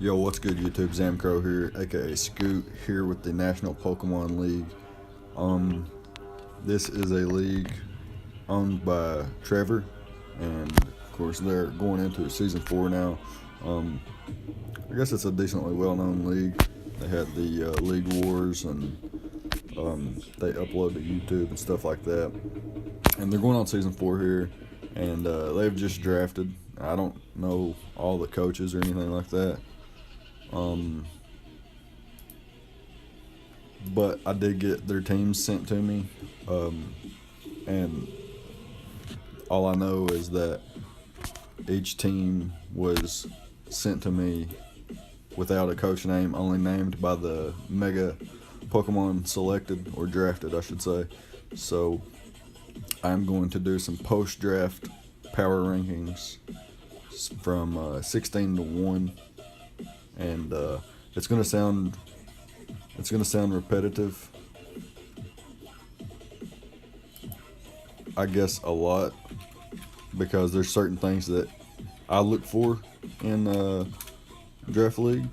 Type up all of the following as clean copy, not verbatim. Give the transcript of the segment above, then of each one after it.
Yo, what's good, YouTube? ZAMCRO here, aka Scoot, here with the National Pokemon League. Um, this is a league owned by Trevor, and of course they're going into season 4 now. Um, I guess it's a decently well-known league. They had the League Wars, and they upload to YouTube and stuff like that. And they're going on season 4 here, and they've just drafted. I don't know all the coaches or anything like that. But I did get their teams sent to me, and all I know is that each team was sent to me without a coach name, only named by the mega Pokemon selected or drafted, I should say. So I'm going to do some post-draft power rankings from 16 to 1, and it's gonna sound repetitive, I guess, a lot, because there's certain things that I look for in draft league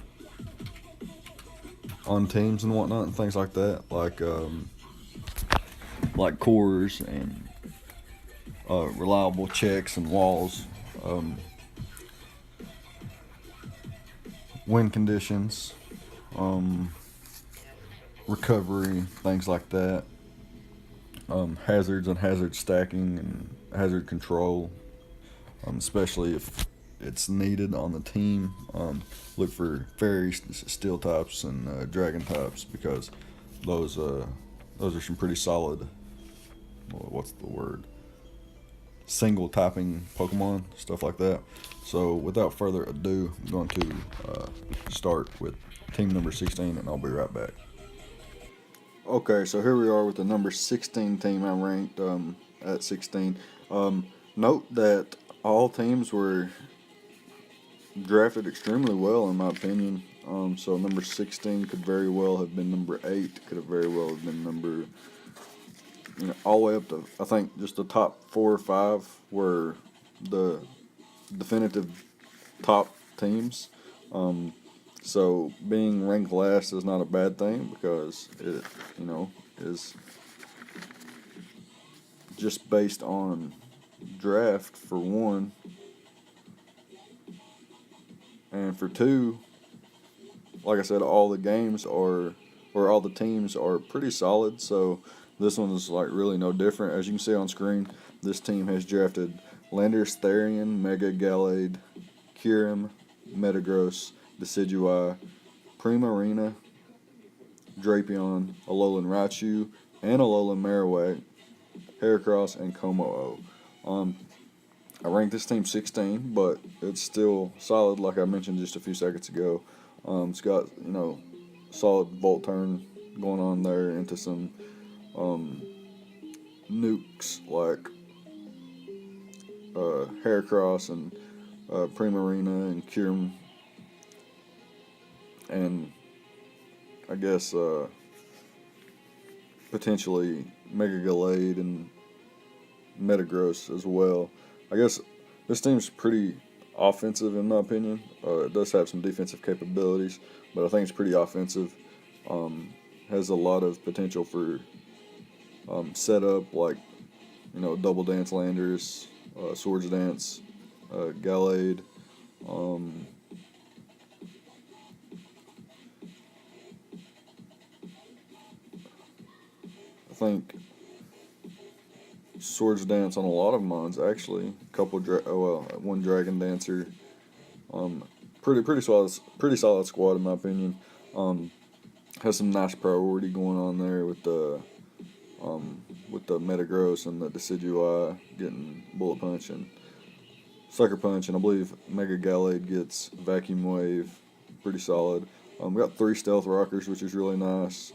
on teams and whatnot and things like that, like cores and reliable checks and walls, win conditions, recovery, things like that, hazards and hazard stacking and hazard control, especially if it's needed on the team. Look for fairy, steel types, and dragon types, because those are some pretty solid. What's the word? Single typing Pokemon, stuff like that. So without further ado, I'm going to start with team number 16, and I'll be right back. Okay, so here we are with the number 16 team I ranked at 16. Note that all teams were drafted extremely well, in my opinion. So number 16 could very well have been number 8, could have very well have been number, all the way up to, I think, just the top 4 or 5 were the definitive top teams. So being ranked last is not a bad thing, because it, is just based on draft, for one, and for two, like I said, all the games are, or all the teams are pretty solid. So this one is like really no different. As you can see on screen, this team has drafted Landorus, Therian, Mega Gallade, Kyurem, Metagross, Decidueye, Primarina, Drapion, Alolan Raichu, and Alolan Marowak, Heracross, and Como-O. I ranked this team 16, but it's still solid, like I mentioned just a few seconds ago. It's got, solid Volt Turn going on there into some nukes like Heracross and Primarina and Kyurem, and I guess potentially Mega Gallade and Metagross as well. I guess this team's pretty offensive, in my opinion. It does have some defensive capabilities, but I think it's pretty offensive. Has a lot of potential for setup, like, Double Dance Landers, Swords Dance, Gallade. I think Swords Dance on a lot of mines, actually. One Dragon Dancer. Pretty solid squad, in my opinion. Has some nice priority going on there with the Metagross and the Decidueye getting Bullet Punch and Sucker Punch, and I believe Mega Gallade gets Vacuum Wave. Pretty solid. We got 3 Stealth Rockers, which is really nice.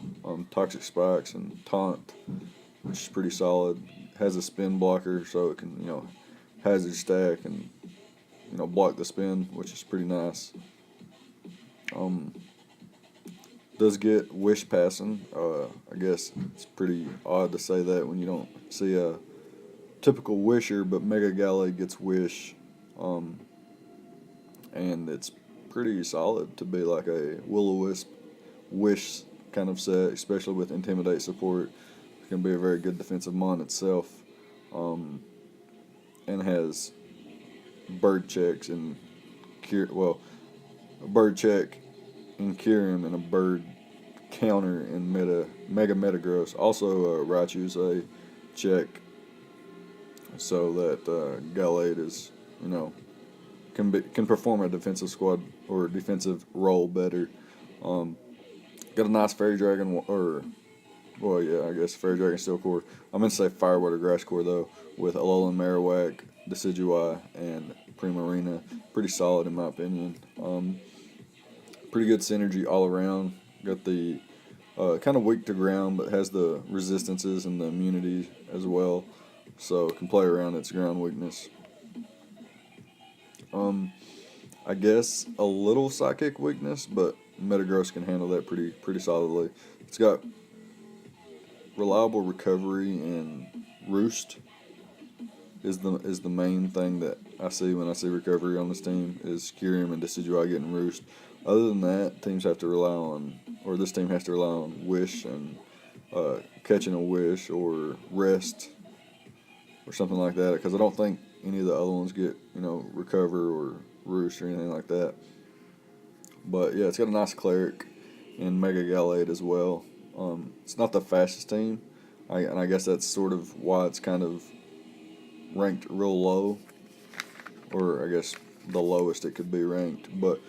Toxic Spikes and Taunt, which is pretty solid. Has a spin blocker, so it can, hazard stack and, block the spin, which is pretty nice. Does get Wish passing. I guess it's pretty odd to say that when you don't see a typical Wisher, but Mega Gallade gets Wish, and it's pretty solid to be like a will-o-wisp wish kind of set, especially with intimidate support. It can be a very good defensive mon itself, and has bird checks and a bird check in Kyurem and a bird counter in Mega Metagross. Also, Raichu's a check, so that Gallade is, can perform a defensive squad or defensive role better. Got a nice Fairy Dragon, I guess Fairy Dragon Steel Core. I meant to say Fire Water Grass Core though, with Alolan Marowak, Decidueye, and Primarina. Pretty solid in my opinion. Pretty good synergy all around. Got the kind of weak to ground, but has the resistances and the immunity as well, so it can play around its ground weakness. I guess a little psychic weakness, but Metagross can handle that pretty solidly. It's got reliable recovery, and Roost is the main thing that I see when I see recovery on this team, is Kyurem and Decidueye getting Roost. Other than that, this team has to rely on Wish and catching a Wish or Rest or something like that, because I don't think any of the other ones get, Recover or Roost or anything like that. But yeah, it's got a nice Cleric and Mega Gallade as well. It's not the fastest team, and I guess that's sort of why it's kind of ranked real low, or I guess the lowest it could be ranked. But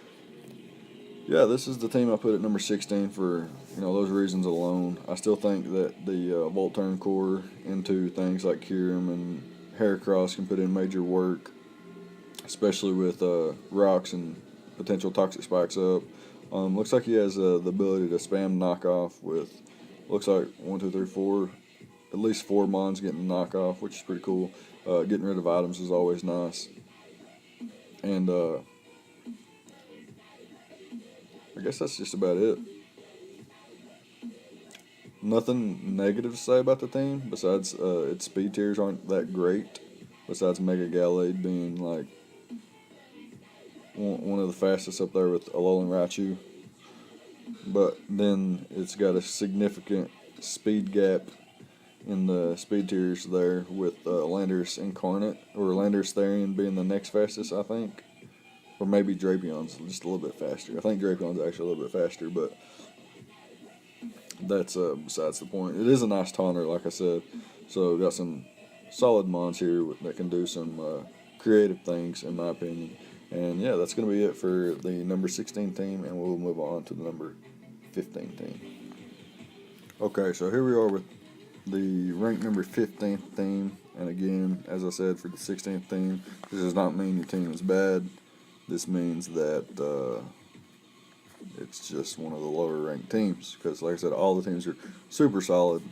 yeah, this is the team I put at number 16 for those reasons alone. I still think that the Volturn core into things like Kyurem and Heracross can put in major work, especially with rocks and potential toxic spikes up. Looks like he has the ability to spam knockoff with, looks like 1, 2, 3, 4, at least 4 mons getting knockoff, which is pretty cool. Getting rid of items is always nice. And I guess that's just about it. Nothing negative to say about the team, besides its speed tiers aren't that great, besides Mega Gallade being like one of the fastest up there with Alolan Raichu. But then it's got a significant speed gap in the speed tiers there, with Landorus Incarnate, or Landorus Therian being the next fastest, I think. Or maybe Drapion's just a little bit faster. I think Drapion's actually a little bit faster, but that's besides the point. It is a nice taunter, like I said. So got some solid mons here that can do some creative things, in my opinion. And yeah, that's going to be it for the number 16 team, and we'll move on to the number 15 team. Okay, so here we are with the ranked number 15th team. And again, as I said, for the 16th team, this does not mean your team is bad. This means that it's just one of the lower ranked teams, because like I said, all the teams are super solid.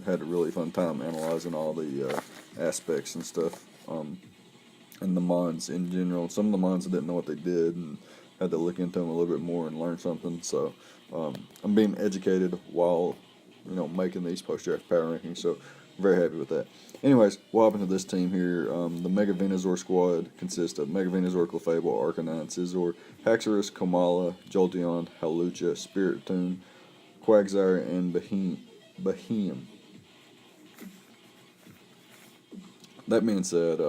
Had a really fun time analyzing all the aspects and stuff, and the mons in general. Some of the mons I didn't know what they did, and had to look into them a little bit more and learn something. So I'm being educated while making these post-draft power rankings, so very happy with that. Anyways, what happened to this team here? The Mega Venusaur squad consists of Mega Venusaur, Clefable, Arcanine, Scizor, Haxorus, Komala, Jolteon, Hawlucha, Spiritomb, Quagsire, and Behemoth. That being said,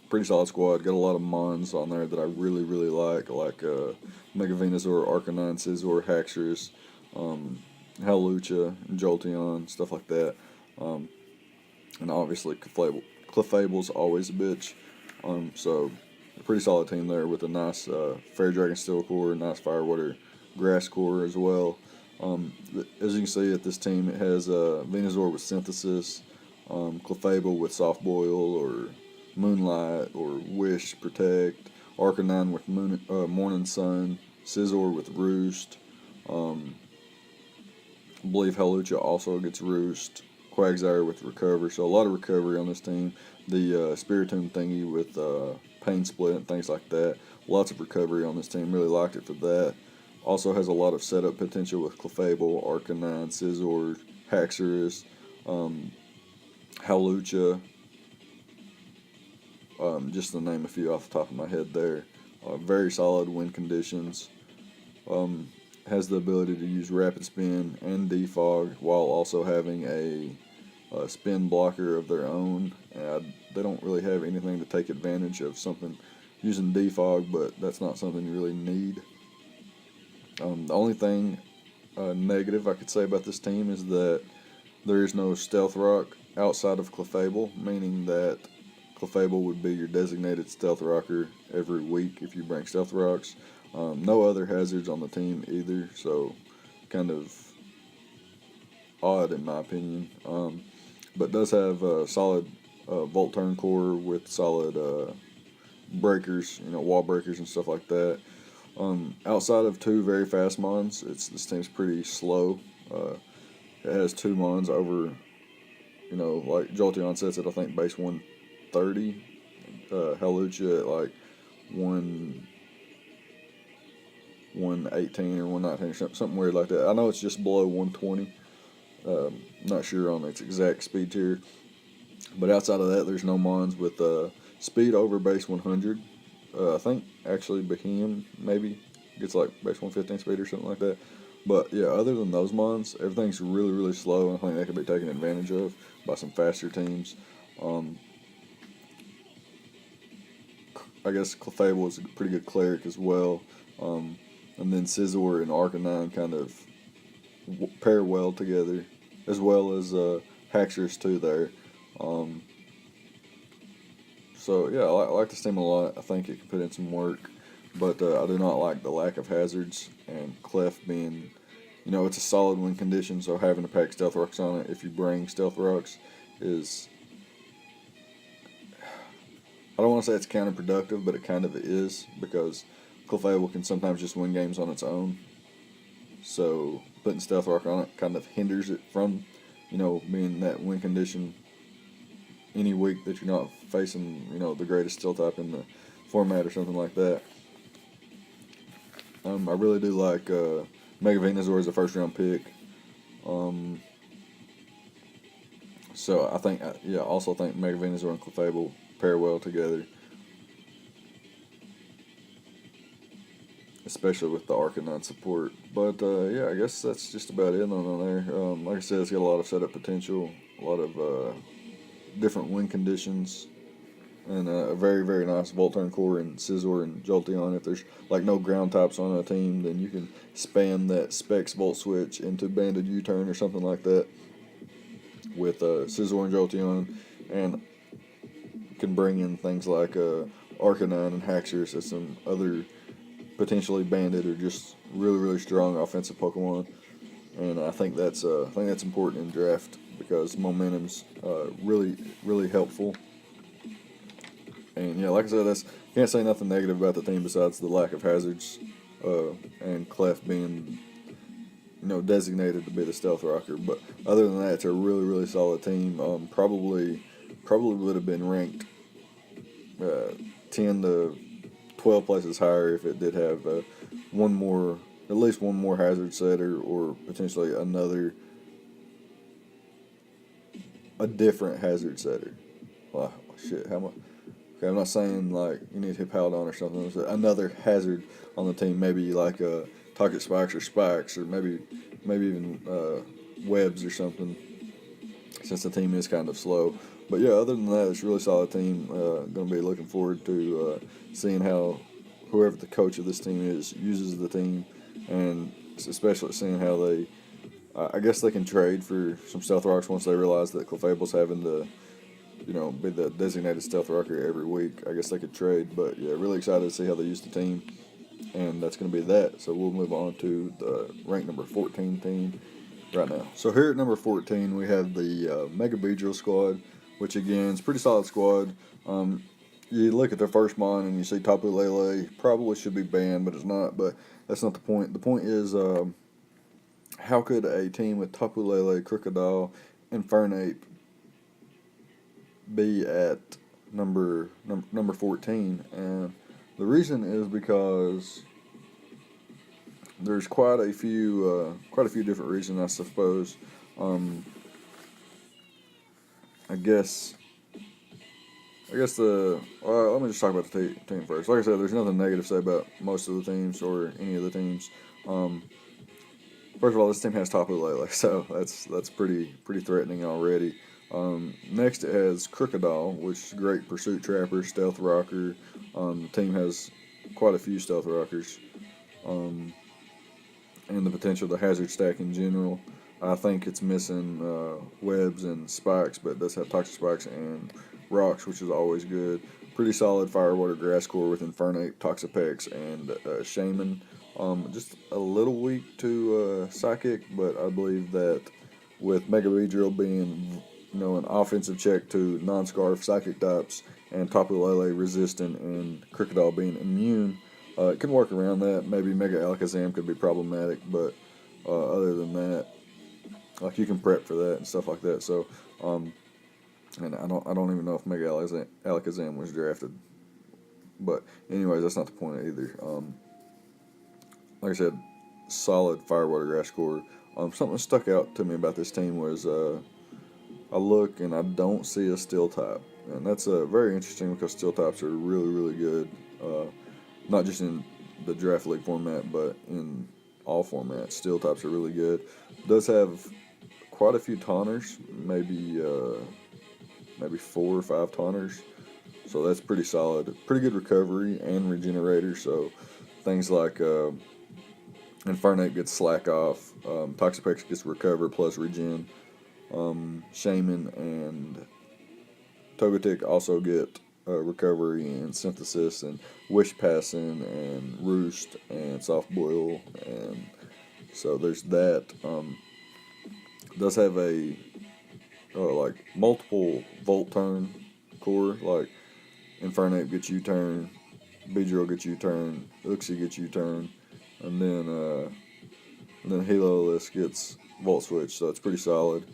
pretty solid squad. Got a lot of mons on there that I really, really like Mega Venusaur, Arcanine, Scizor, Haxorus, Hawlucha, and Jolteon, stuff like that. And obviously Clefable's always a bitch. So a pretty solid team there, with a nice Fairy Dragon Steel Core, nice Firewater Grass Core as well. As you can see at this team, it has Venusaur with Synthesis, Clefable with Soft Boil or Moonlight or Wish Protect, Arcanine with Morning Sun, Scizor with Roost. I believe Hawlucha also gets Roost. Quagsire with Recover, so a lot of recovery on this team. The Spiritomb thingy with Pain Split and things like that. Lots of recovery on this team. Really liked it for that. Also has a lot of setup potential with Clefable, Arcanine, Scizor, Haxorus, Hawlucha. Just to name a few off the top of my head there. very solid wind conditions. Has the ability to use rapid spin and defog while also having a spin blocker of their own. They don't really have anything to take advantage of something using defog, but that's not something you really need. The only thing negative I could say about this team is that there is no stealth rock outside of Clefable, meaning that Clefable would be your designated stealth rocker every week if you bring stealth rocks. No other hazards on the team either, so kind of odd in my opinion. But does have a solid volt turn core with solid breakers, wall breakers and stuff like that. Outside of 2 very fast mons, this team's pretty slow. It has 2 mons over, like Jolteon sets at I think base 130, Hawlucha at like 118 or 119 or something weird like that. I know it's just below 120. Not sure on its exact speed tier, but outside of that, there's no mons with speed over base 100. I think actually Behem maybe gets like base 115 speed or something like that. But yeah, other than those mons, everything's really, really slow, and I think that could be taken advantage of by some faster teams. I guess Clefable is a pretty good cleric as well. And then Scizor and Arcanine kind of pair well together, as well as Haxorus too there. So yeah, I like this team a lot. I think it can put in some work, but I do not like the lack of hazards, and Clef being, it's a solid win condition, so having to pack Stealth Rocks on it if you bring Stealth Rocks is, I don't want to say it's counterproductive, but it kind of is, because Clefable can sometimes just win games on its own. So putting Stealth Rock on it kind of hinders it from, being that win condition any week that you're not facing, the greatest Steel type in the format or something like that. I really do like Mega Venusaur as a first round pick. So I think, I also think Mega Venusaur and Clefable pair well together, especially with the Arcanine support. But I guess that's just about it on there. Like I said, it's got a lot of setup potential, a lot of different win conditions, and a very, very nice Volt Turn core in Scizor and Jolteon. If there's like no ground types on a team, then you can spam that Specs Volt Switch into Banded U-Turn or something like that with Scizor and Jolteon, and can bring in things like Arcanine and Haxorus as some other potentially banded or just really, really strong offensive Pokemon. And I think that's important in draft, because momentum's really, really helpful. And like I said, can't say nothing negative about the team besides the lack of hazards, and Clef being designated to be the stealth rocker. But other than that, it's a really, really solid team. Probably would have been ranked 10 to 12 places higher if it did have at least one more hazard setter, or potentially a different hazard setter. Wow, shit, how much? Okay, I'm not saying like you need Hippowdon or something. It's another hazard on the team, maybe like Toxic Spikes or maybe even Webs or something, since the team is kind of slow. But yeah, other than that, it's a really solid team. Going to be looking forward to seeing how whoever the coach of this team is uses the team, and especially seeing how they, I guess they can trade for some Stealth Rocks once they realize that Clefable's having to, be the designated Stealth Rocker every week. I guess they could trade, but yeah, really excited to see how they use the team, and that's going to be that. So we'll move on to the rank number 14 team right now. So here at number 14, we have the Mega Beedrill squad, which again is a pretty solid squad. You look at their first mon and you see Tapu Lele, probably should be banned, but it's not. But that's not the point. The point is, how could a team with Tapu Lele, Crocodile, and Fernape be at number 14? And the reason is because there's quite a few different reasons, I suppose. I guess I guess let me just talk about the team first. Like I said, there's nothing negative to say about most of the teams or any of the teams. Um, First of all, this team has Tapu Lele, so that's pretty threatening already. Next, it has Crocodile, which is a great pursuit trapper, stealth rocker. The team has quite a few stealth rockers, um, and the potential to hazard stack in general. I think it's missing webs and spikes, but it does have toxic spikes and rocks, which is always good. Pretty solid fire, water, grass core with Infernape, Toxapex, and Shaman. Just a little weak to Psychic, but I believe that with Mega Beedrill being an offensive check to non-scarf Psychic types and Tapu Lele resistant and Crocodile being immune, it can work around that. Maybe Mega Alakazam could be problematic, but other than that, like you can prep for that and stuff like that. So, and I don't even know if Mega Alakazam was drafted, but anyways, that's not the point either. Like I said, solid fire, water, grass core. Something that stuck out to me about this team was I look and I don't see a steel type, and that's very interesting because steel types are really good. Not just in the draft league format, but in all formats. Steel types are really good. Does have quite a few taunters, maybe 4 or 5 taunters. So that's pretty solid. Pretty good recovery and regenerator. So things like Infernape gets slack off, Toxapex gets recover plus regen. Shaman and Togetic also get recovery and synthesis and wish passing and roost and soft boil, and so there's that. Does have a like multiple volt turn core, like Infernape gets U-turn, Beedrill gets U-turn, Uxie gets U-turn, and then Heliolisk gets volt switch, so it's pretty solid.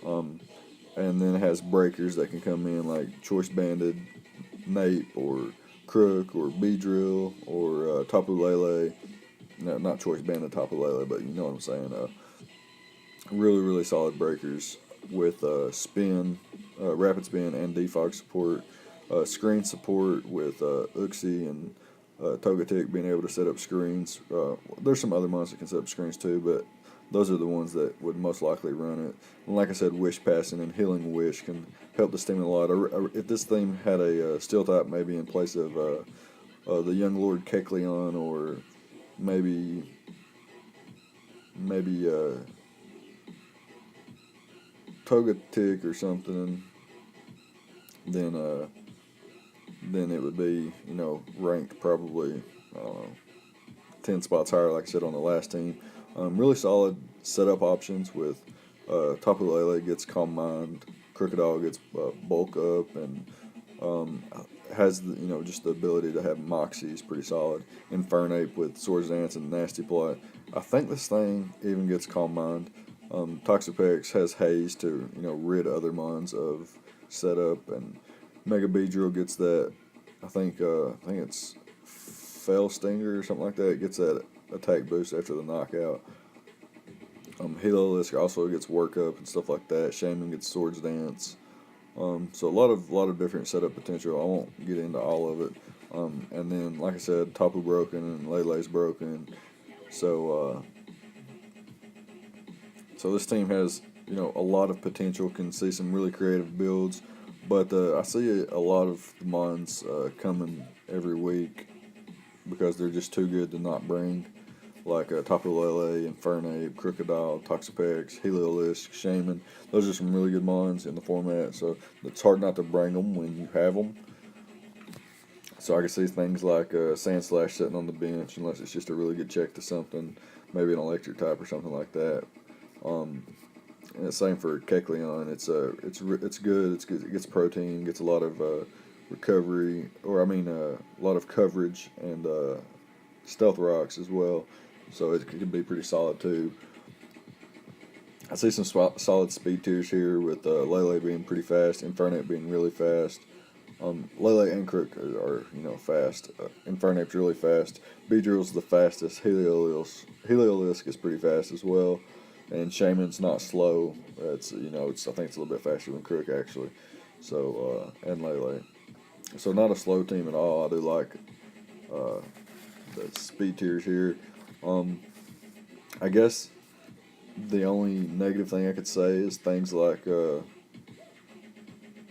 And then it has breakers that can come in like Choice Banded Nape or Crook or Beedrill or Tapu Lele. No, not Choice Banded Tapu Lele, but you know what I'm saying. Really solid breakers with spin, rapid spin, and defog support. Screen support with Uxie and Togetic being able to set up screens. There's some other ones that can set up screens too, but those are the ones that would most likely run it. And like I said, Wish Passing and Healing Wish can help the team a lot. If this team had a Steel type maybe in place of the Young Lord Kecleon, or maybe Togetic or something, then it would be ranked probably, I don't know, 10 spots higher, like I said on the last team. Really solid setup options with Tapu Lele gets Calm Mind, Crocodile gets Bulk Up, and has just the ability to have Moxie is pretty solid. Infernape with Swords Dance and Nasty Plot. I think this thing even gets Calm Mind. Toxapex has Haze to rid other mons of setup, and Mega Beedrill gets that. I think it's Fell Stinger or something like that. It gets that attack boost after the knockout. Heliolisk also gets Work Up and stuff like that. Shaman gets Swords Dance. So a lot of different setup potential. I won't get into all of it. And then, like I said, Tapu broken and Lele's broken. So this team has a lot of potential. Can see some really creative builds, but I see a lot of the mons coming every week because they're just too good to not bring. Like Tapu Lele, Infernape, Crocodile, Toxapex, Heliolisk, Shaman. Those are some really good mons in the format, so it's hard not to bring them when you have them. So I can see things like Sandslash sitting on the bench, unless it's just a really good check to something, maybe an electric type or something like that. And the same for Kecleon. It's good. It's good. It gets protein, gets a lot of recovery, or a lot of coverage and stealth rocks as well. So it can be pretty solid too. I see some solid speed tiers here with Lele being pretty fast, Infernape being really fast. Lele and Crook are fast. Infernape's really fast. Beedrill's the fastest. Heliolisk is pretty fast as well, and Shaman's not slow. I think it's a little bit faster than Crook actually. So and Lele. So not a slow team at all. I do like uh, the speed tiers here. Um, I guess the only negative thing I could say is things like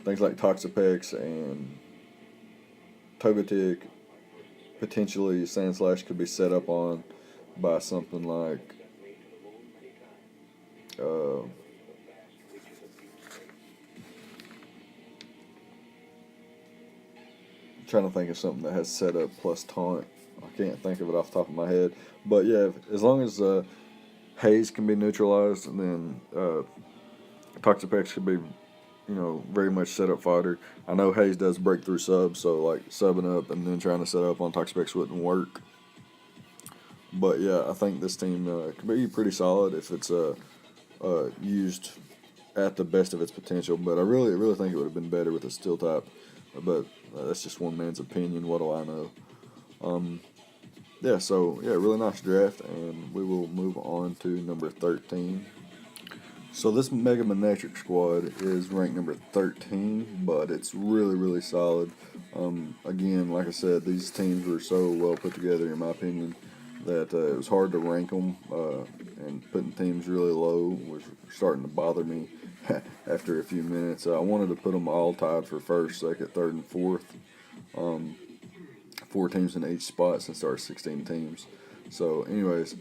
Toxapex and Togetic. Potentially, Sandslash could be set up on by something like uh, trying to think of something that has setup plus taunt. I can't think of it off the top of my head. But yeah, as long as Haze can be neutralized, and then Toxapex could be, very much setup fodder. I know Haze does breakthrough subs, so like subbing up and then trying to set up on Toxapex wouldn't work. But yeah, I think this team could be pretty solid if it's used at the best of its potential. But I really think it would have been better with a steel type. But that's just one man's opinion. What do I know? Yeah, so yeah, really nice draft, and we will move on to number 13. So this Mega Manectric squad is ranked number 13, but it's really solid. Again, like I said, these teams were so well put together, in my opinion, that it was hard to rank them, and putting teams really low was starting to bother me after a few minutes. I wanted to put them all tied for first, second, third, and fourth. 4 teams in each spot since there are 16 teams. So, anyways,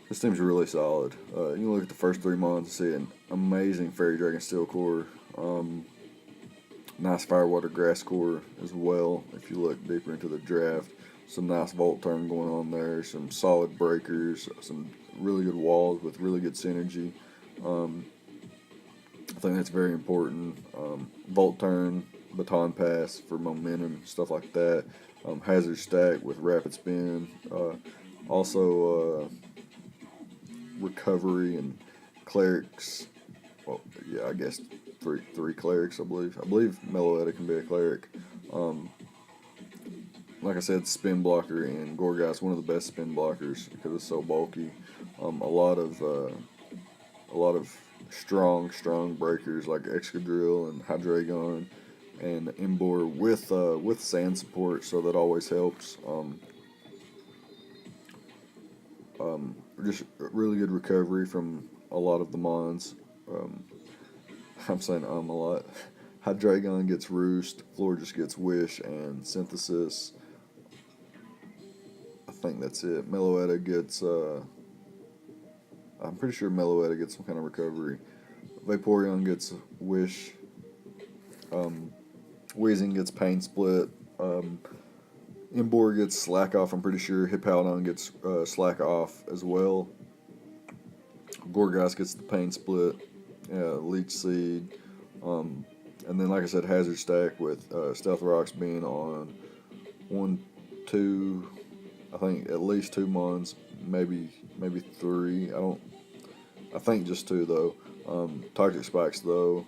this team's really solid. You can look at the first 3 months and see an amazing Fairy Dragon Steel core. Nice Firewater Grass core as well, if you look deeper into the draft. Some nice Volt Turn going on there, some solid breakers, some really good walls with really good synergy. I think that's very important. Volt Turn, Baton Pass for momentum, stuff like that. Hazard Stack with Rapid Spin. Also, Recovery and Clerics. Well, yeah, I guess three Clerics, I believe. I believe Meloetta can be a Cleric. Like I said, Spin Blocker and Gorgas, one of the best spin blockers because it's so bulky. A lot of strong breakers like Excadrill and Hydreigon and Emboar with sand support, so that always helps. Just really good recovery from a lot of the mons. I'm saying a lot. Hydreigon gets Roost, Florges gets Wish and Synthesis. I think that's it. Meloetta gets I'm pretty sure Meloetta gets some kind of recovery. Vaporeon gets Wish. Weezing gets Pain Split. Emboar gets Slack Off, I'm pretty sure. Hippowdon gets Slack Off as well. Gorgas gets the Pain Split. Leech Seed. And then, like I said, Hazard Stack with Stealth Rocks being on 1, 2, I think at least 2 mons, maybe 3. I think just 2 though. Toxic Spikes though.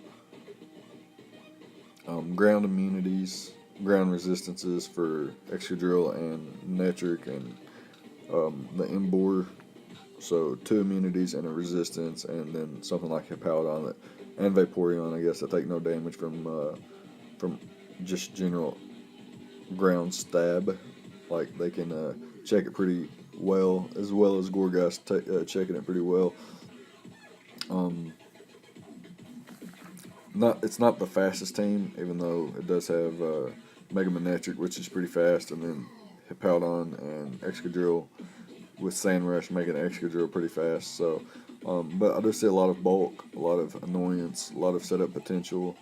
Ground immunities, ground resistances for Excadrill and Netric and the Emboar. So 2 immunities and a resistance, and then something like Hippowdon and Vaporeon, I guess, that take no damage from just general ground stab. Like they can check it pretty well as Gorgas checking it pretty well. It's not the fastest team, even though it does have Mega Manectric, which is pretty fast, and then Hippowdon and Excadrill with Sand Rush making Excadrill pretty fast. So, but I do see a lot of bulk, a lot of annoyance, a lot of setup potential.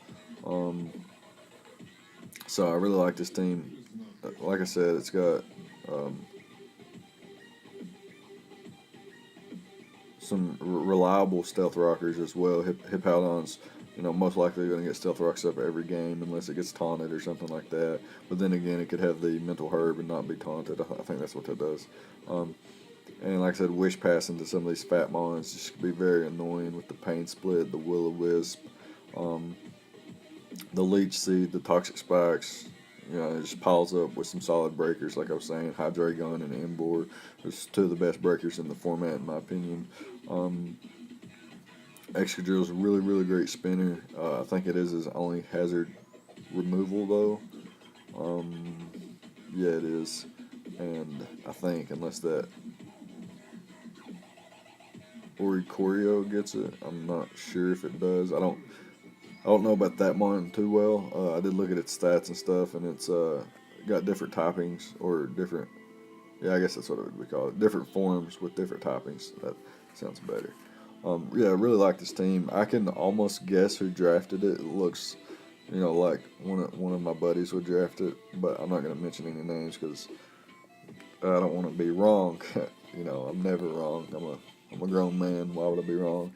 So I really like this team. Like I said, it's got some reliable stealth rockers as well. Hippowdon's, most likely going to get stealth rocks up every game unless it gets taunted or something like that. But then again, it could have the mental herb and not be taunted. I think that's what that does. And like I said, wish passing to some of these fat mons just could be very annoying with the Pain Split, the Will-O-Wisp, the Leech Seed, the Toxic Spikes. It just piles up with some solid breakers, like I was saying. Hydreigon and Emboar. There's 2 of the best breakers in the format, in my opinion. Excadrill is a really great spinner. I think it is his only hazard removal, though. Yeah, it is. And I think unless that Ori Corio gets it, I'm not sure if it does. I don't know about that one too well. I did look at its stats and stuff, and it's got different toppings or different. Yeah, I guess that's what it would be called. Different forms with different toppings. That sounds better. Yeah, I really like this team. I can almost guess who drafted it. It looks, like one of my buddies would draft it, but I'm not going to mention any names because I don't want to be wrong. I'm never wrong. I'm a grown man. Why would I be wrong?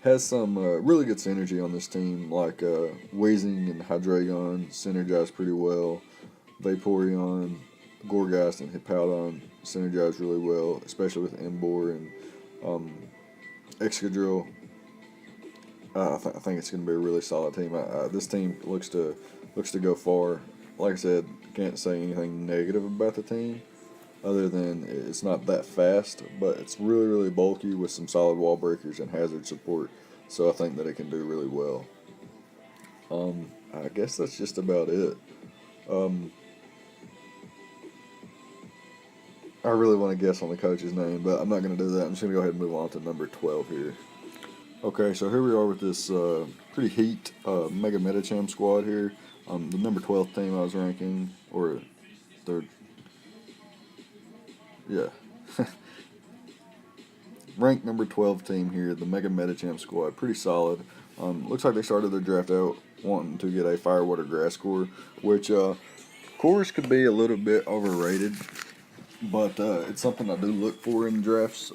Has some really good synergy on this team, like Weezing and Hydreigon synergize pretty well. Vaporeon, Gorgeist, and Hippowdon synergize really well, especially with Emboar and Excadrill. I think it's going to be a really solid team. This team looks to go far. Like I said, can't say anything negative about the team, other than it's not that fast, but it's really, really bulky with some solid wall breakers and hazard support. So I think that it can do really well. I guess that's just about it. I really want to guess on the coach's name, but I'm not going to do that. I'm just going to go ahead and move on to number 12 here. Okay, so here we are with this pretty heat Mega Medicham squad here. The number 12 team I was ranking, or third. Yeah. Ranked number 12 team here, the Mega Medicham squad. Pretty solid. Looks like they started their draft out wanting to get a Firewater Grass core, which cores could be a little bit overrated, but it's something I do look for in drafts.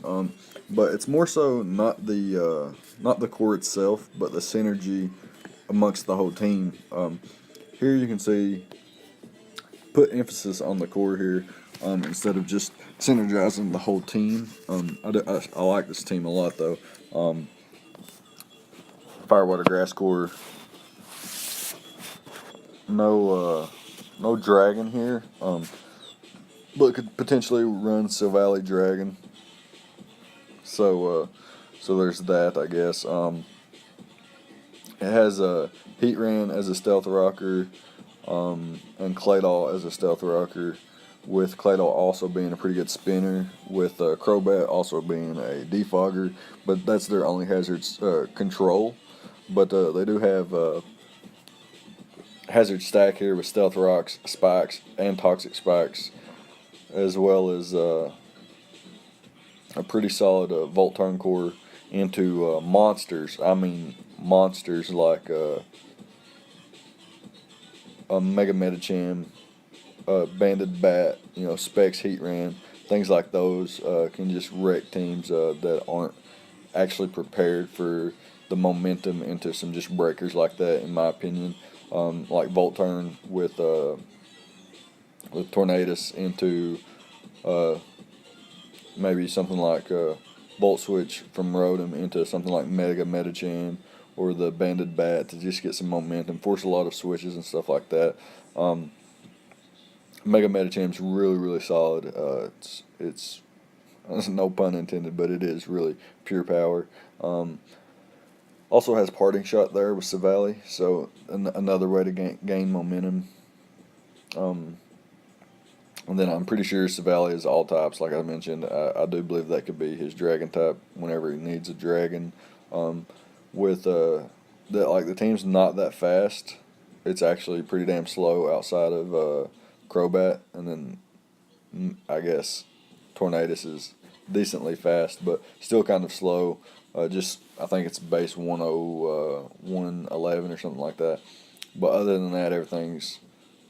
But it's more so not the core itself, but the synergy amongst the whole team. Here you can see, put emphasis on the core here instead of just synergizing the whole team. I like this team a lot though. Firewater Grass core. No dragon here. But could potentially run Silvally Dragon. So there's that, I guess. It has a Heatran as a stealth rocker, and Claydol as a stealth rocker, with Claydol also being a pretty good spinner, with Crobat also being a defogger, but that's their only hazards control. But they do have hazard stack here with stealth rocks, spikes, and toxic spikes, as well as a pretty solid Volturn core into monsters. I mean monsters like a Mega Medicham, Banded Bat, Specs Heatran, things like those can just wreck teams that aren't actually prepared for the momentum into some just breakers like that, in my opinion. Like Volturn with Tornadus into maybe something like Volt Switch from Rotom into something like Mega Medicham or the Banded Bat to just get some momentum, force a lot of switches and stuff like that. Mega Medicham's really, really solid. It's no pun intended, but it is really pure power. Also has Parting Shot there with Silvally, so another way to gain momentum. And then I'm pretty sure Silvally is all types, like I mentioned. I do believe that could be his dragon type whenever he needs a dragon. With the team's not that fast. It's actually pretty damn slow outside of Crobat, and then I guess Tornadus is decently fast, but still kind of slow. I think it's base 111 or something like that. But other than that, everything's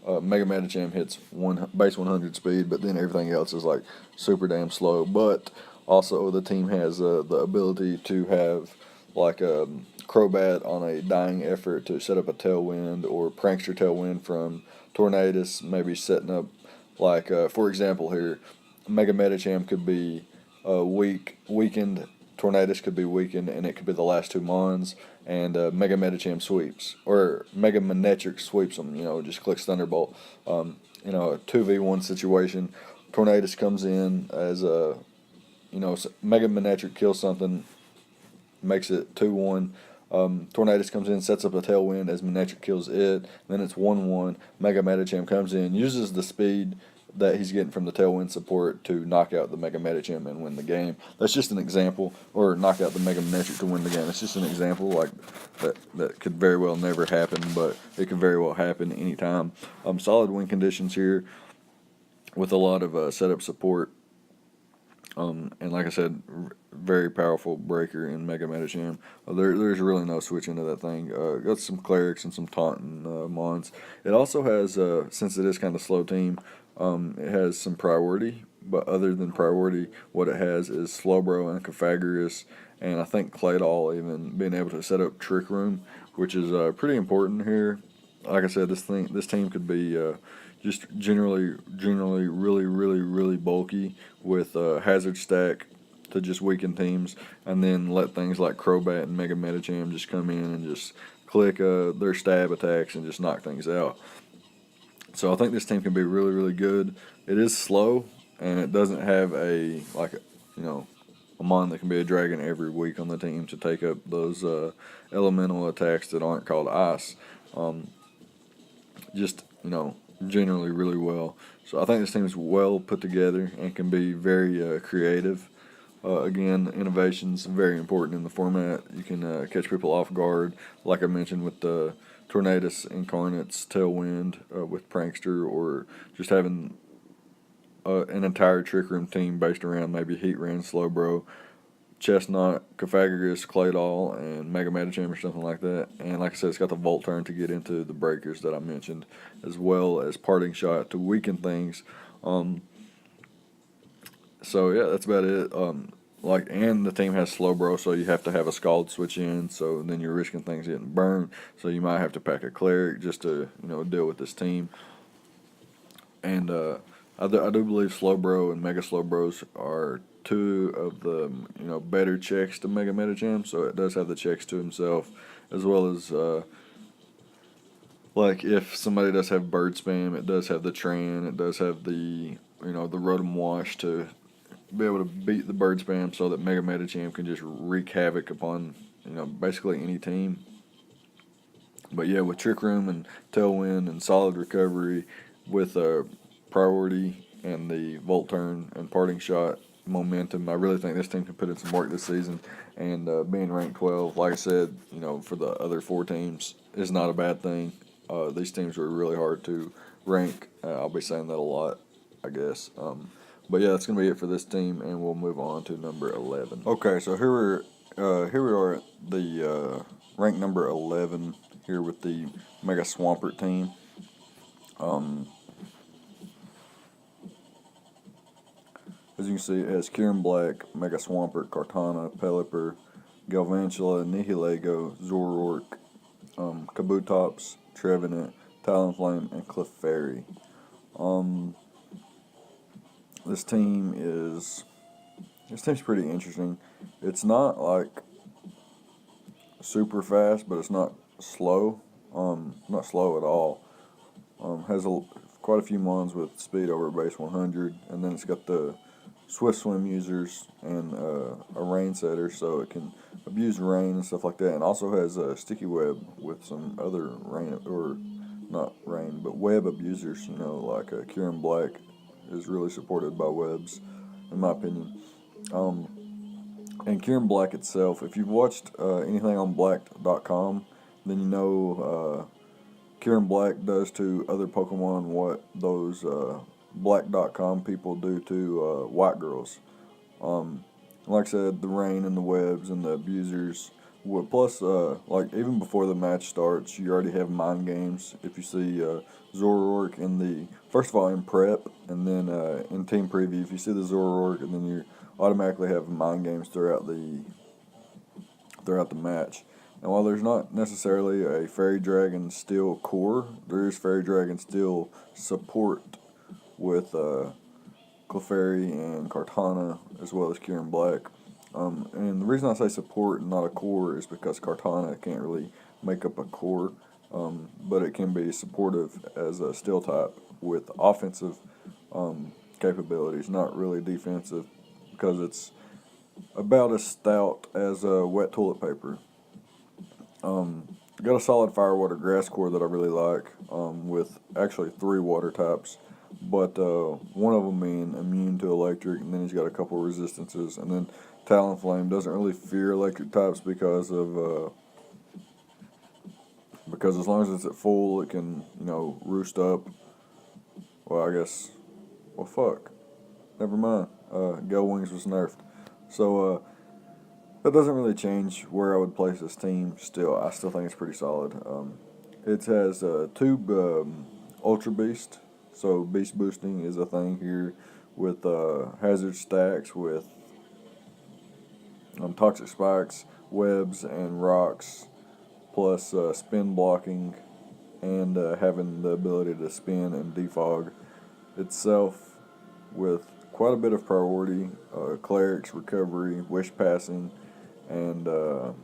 Mega Medicham hits base 100 speed, but then everything else is like super damn slow. But also the team has the ability to have like a Crobat on a dying effort to set up a Tailwind or Prankster Tailwind from Tornadus, maybe setting up like for example here, Mega Medicham could be weakened. Tornadus could be weakened, and it could be the last two Mons, and Mega Medicham sweeps, or Mega Manectric sweeps them, just clicks Thunderbolt. A 2v1 situation, Tornadus comes in as a, Mega Manectric kills something, makes it 2-1, Tornadus comes in, sets up a tailwind as Manectric kills it. Then it's 1-1. Mega Medicham comes in, uses the speed that he's getting from the tailwind support to knock out the Mega Medicham and win the game. That's just an example, or knock out the Mega Manectric to win the game. It's just an example, like that could very well never happen, but it could very well happen anytime. Solid win conditions here with a lot of setup support. And like I said, very powerful breaker in Mega Medicham. There's really no switch into that thing. Got some Clerics and some Taunting Mons. It also has, since it is kind of a slow team, it has some priority. But other than priority, what it has is Slowbro and Pythagoras, and I think Claydol even being able to set up Trick Room, which is pretty important here. Like I said, this team could be just generally really bulky with hazard stack to just weaken teams, and then let things like Crobat and Mega Medicham just come in and just click their stab attacks and just knock things out. So I think this team can be really good. It is slow, and it doesn't have a mon that can be a dragon every week on the team to take up those elemental attacks that aren't called ice. Generally really well. So I think this team is well put together and can be very creative. Again, innovation's very important in the format. You can catch people off guard, like I mentioned with the Tornadus, Incarnates, Tailwind, with Prankster, or just having an entire Trick Room team based around maybe Heatran, Slowbro, Chestnut, Pythagoras, Claydol, and Mega Medicham or something like that. And like I said, it's got the Volt Turn to get into the breakers that I mentioned, as well as Parting Shot to weaken things. So yeah, that's about it. And the team has Slowbro, so you have to have a Scald switch in, so then you're risking things getting burned. So you might have to pack a Cleric just to deal with this team. And I do believe Slowbro and Mega Slowbros are two of the better checks to Mega Medicham, so it does have the checks to himself, as well as like if somebody does have Bird Spam, it does have the Tran, it does have the the Rotom Wash to be able to beat the Bird Spam, so that Mega Medicham can just wreak havoc upon basically any team. But yeah, with Trick Room and Tailwind and Solid Recovery, with priority and the Volt Turn and Parting Shot momentum, I really think this team can put in some work this season. And being ranked 12, like I said, for the other 4 teams is not a bad thing. These teams are really hard to rank. I'll be saying that a lot, I guess. But yeah, that's gonna be it for this team, and we'll move on to number 11. Okay, so here we are at the rank number 11 here with the Mega Swampert team. As you can see, it has Kieran Black, Mega Swampert, Kartana, Pelipper, Galvantula, Nihilego, Zoroark, Kabutops, Trevenant, Talonflame, and Clefairy. This team's pretty interesting. It's not like super fast, but it's not slow. Not slow at all. Has quite a few mons with speed over base 100, and then it's got the Swift Swim users and a rain setter, so it can abuse rain and stuff like that. And also has a Sticky Web with some other rain, or not rain, but web abusers. Like Kieran Black is really supported by webs, in my opinion. And Kieran Black itself, if you've watched anything on Black.com, then Kieran Black does to other Pokemon what those Black.com people do to white girls. Like I said, the rain and the webs and the abusers. Plus, like even before the match starts, you already have mind games. If you see Zoroark first of all in prep, and then in team preview, if you see the Zoroark, and then you automatically have mind games throughout the match. And while there's not necessarily a Fairy Dragon Steel core, there is Fairy Dragon Steel support with Clefairy and Kartana, as well as Kieran Black. And the reason I say support and not a core is because Kartana can't really make up a core, but it can be supportive as a Steel type with offensive capabilities, not really defensive, because it's about as stout as wet toilet paper. Got a solid firewater grass core that I really like, with actually 3 water types, but one of them being immune to electric, and then he's got a couple resistances, and then Talonflame doesn't really fear electric types because as long as it's at full, it can, roost up. Well, I guess, well, fuck, never mind. Go Wings was nerfed, so that doesn't really change where I would place this team. I still think it's pretty solid. It has 2 Ultra Beast, so beast boosting is a thing here with hazard stacks with toxic spikes, webs, and rocks, plus spin blocking, and having the ability to spin and defog itself with quite a bit of priority, clerics, recovery, wish passing, and a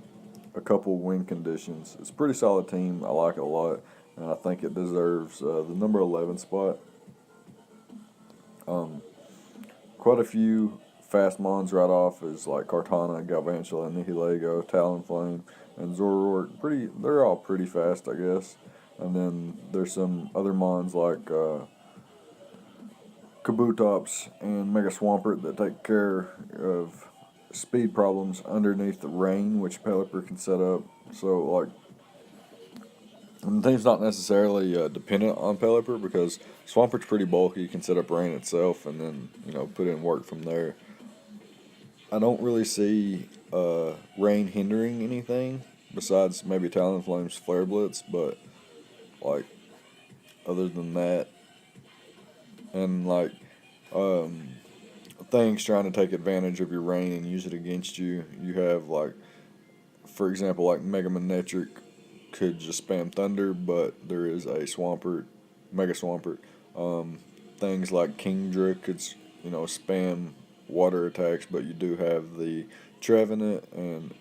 couple win conditions. It's a pretty solid team. I like it a lot, and I think it deserves the number 11 spot. Quite a few fast mons right off is like Kartana, Galvantula, Nihilego, Talonflame, and Zoroark. They're all pretty fast, I guess. And then there's some other mons like Kabutops and Mega Swampert that take care of speed problems underneath the rain, which Pelipper can set up. So, like, and the team's not necessarily dependent on Pelipper because Swampert's pretty bulky. You can set up rain itself and then, put in work from there. I don't really see rain hindering anything besides maybe Talonflame's Flare Blitz, but, like, other than that, and, like, things trying to take advantage of your rain and use it against you. You have, like, for example, like Mega Manectric could just spam Thunder, but there is a Swampert, Mega Swampert. Things like Kingdra could, spam water attacks, but you do have the Trevenant and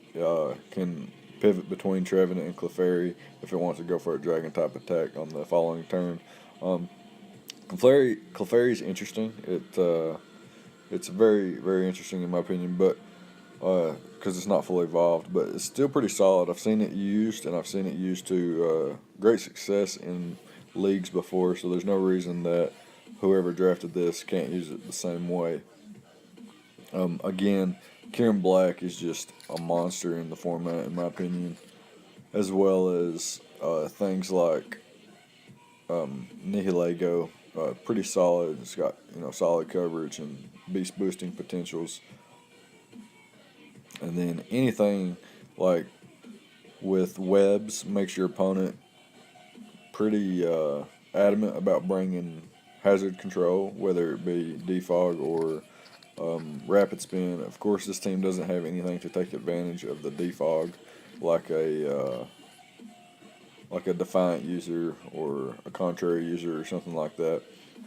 can pivot between Trevenant and Clefairy if it wants to go for a Dragon type attack on the following turn. Clefairy's interesting. It's very, very interesting in my opinion, but because it's not fully evolved, but it's still pretty solid. I've seen it used, and I've seen it used to great success in leagues before, so there's no reason that whoever drafted this can't use it the same way. Again, Kieran Black is just a monster in the format, in my opinion, as well as things like Nihilego. Pretty solid. It's got solid coverage and beast boosting potentials. And then anything like with webs makes your opponent pretty adamant about bringing hazard control, whether it be defog or rapid spin. Of course, this team doesn't have anything to take advantage of the defog, like a Defiant user or a Contrary user or something like that.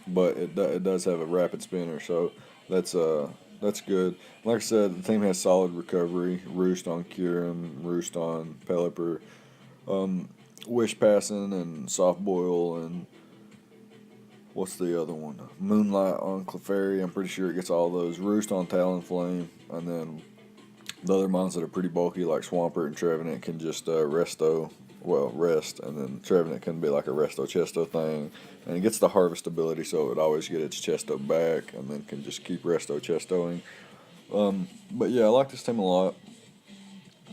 But it does have a rapid spinner, so that's good. Like I said, the team has solid recovery, Roost on Kyurem, Roost on Pelipper, Wish Passing and Soft Boil, and what's the other one? Moonlight on Clefairy. I'm pretty sure it gets all those. Roost on Talonflame, and then the other mons that are pretty bulky like Swampert and Trevenant can just rest, and then Trevenant can be like a Resto Chesto thing, and it gets the Harvest ability, so it would always get its Chesto back, and then can just keep Resto Chestoing. But yeah, I like this team a lot.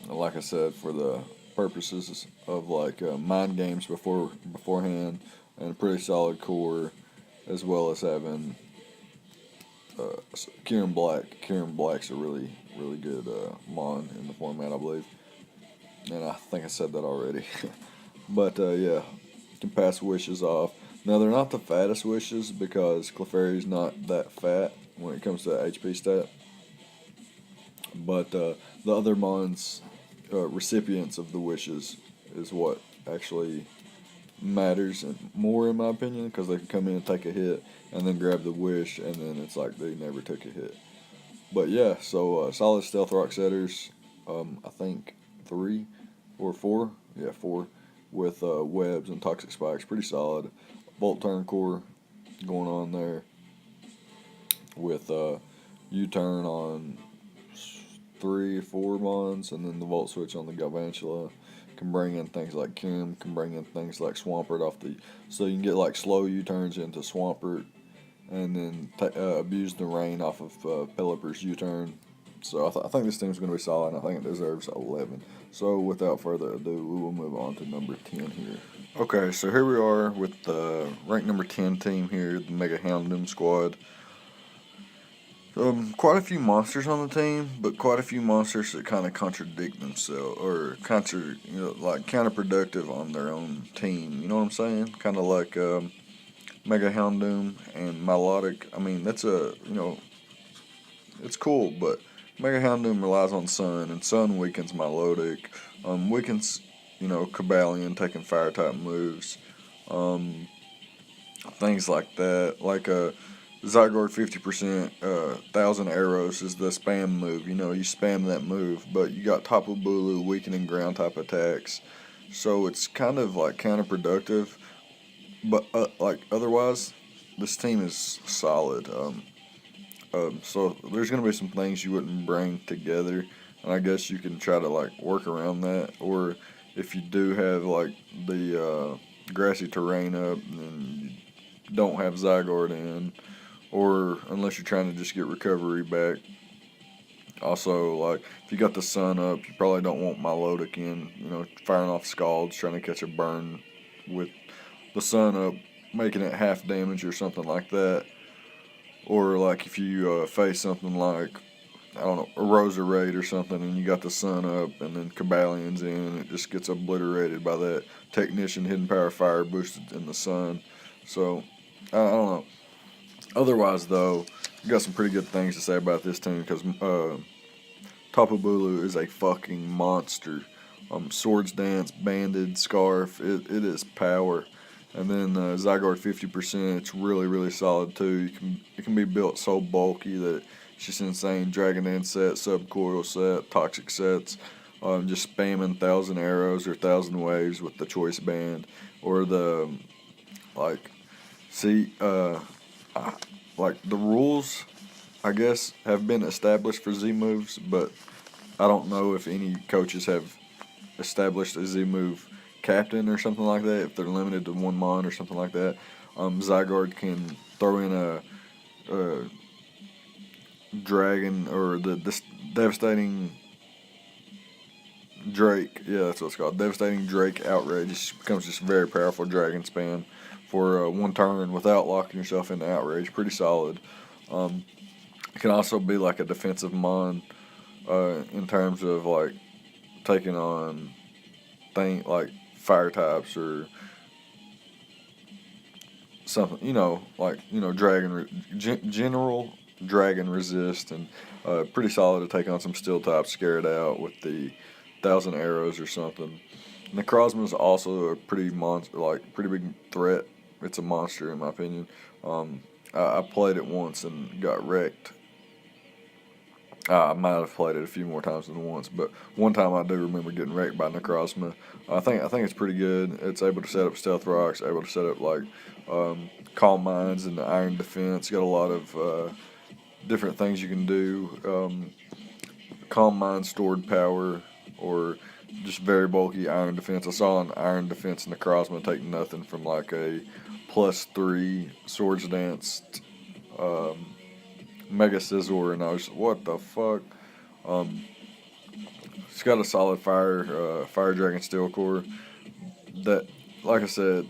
Like I said, for the purposes of like mind games beforehand, and a pretty solid core, as well as having Kieran Black. Kieran Black's a really, really good mon in the format, I believe. And I think I said that already. But yeah, you can pass wishes off. Now, they're not the fattest wishes because Clefairy's not that fat when it comes to HP stat. But the other mons, recipients of the wishes, is what actually matters more in my opinion, because they can come in and take a hit and then grab the wish, and then it's like they never took a hit. But yeah, so solid Stealth Rock setters. I think 3 or 4. Yeah, 4 with webs and toxic spikes. Pretty solid. Volt turn core going on there with U-turn on 3 or 4 mons, and then the volt switch on the Galvantula. can bring in things like Kim, can bring in things like Swampert so you can get like slow U-turns into Swampert, and then abuse the rain off of Pelipper's U-turn. So I think this team's going to be solid, and I think it deserves 11. So without further ado, we will move on to number 10 here. Okay, so here we are with the ranked number 10 team here, the Mega Houndoom squad. Quite a few monsters on the team, but quite a few monsters that kind of contradict themselves, or like counterproductive on their own team. You know what I'm saying? Kind of like Mega Houndoom and Milotic. I mean, that's it's cool, but Mega Houndoom relies on Sun, and Sun weakens Milotic, weakens, Cabalion taking fire type moves, things like that. Like Zygarde 50%, 1,000 arrows is the spam move. You spam that move, but you got Tapu Bulu weakening ground type attacks, so it's kind of like counterproductive. But like otherwise, this team is solid. So there's gonna be some things you wouldn't bring together, and I guess you can try to like work around that. Or if you do have like the grassy terrain up, and you don't have Zygarde in, or unless you're trying to just get recovery back. Also, like if you got the Sun up, you probably don't want Milotic in. Firing off Scalds, trying to catch a burn with the Sun up, making it half damage or something like that. Or like if you face something like, I don't know, a Roserade or something, and you got the Sun up, and then Cabalion's in, it just gets obliterated by that Technician Hidden Power Fire boosted in the Sun. So, I don't know. Otherwise, though, you got some pretty good things to say about this team, because Tapu Bulu is a fucking monster. Swords Dance, Banded, Scarf, it is power. And then Zygarde 50%, it's really, really solid too. It can be built so bulky that it's just insane. Dragon Dance set, Subcoil set, Toxic sets, just spamming 1,000 arrows or 1,000 waves with the Choice Band, or the like the rules, I guess, have been established for Z moves, but I don't know if any coaches have established a Z move captain or something like that, if they're limited to one mon or something like that. Zygarde can throw in a dragon, or this devastating Drake. Yeah, that's what it's called. Devastating Drake Outrage. It becomes just very powerful dragon spam for one turn without locking yourself into Outrage. Pretty solid. It can also be like a defensive mon in terms of like taking on like fire types or something, general dragon resist, and pretty solid to take on some steel types, scare it out with the 1,000 arrows or something. Necrozma is also a pretty big threat. It's a monster in my opinion. I played it once and got wrecked. I might have played it a few more times than once, but one time I do remember getting wrecked by Necrozma. I think it's pretty good. It's able to set up Stealth Rocks, able to set up like Calm Minds and the Iron Defense. Got a lot of different things you can do. Calm Mind stored power, or just very bulky Iron Defense. I saw an Iron Defense Necrozma take nothing from like a +3 Swords Dance Mega Scizor, and I was, what the fuck? It's got a solid Fire Dragon Steel Core that, like I said,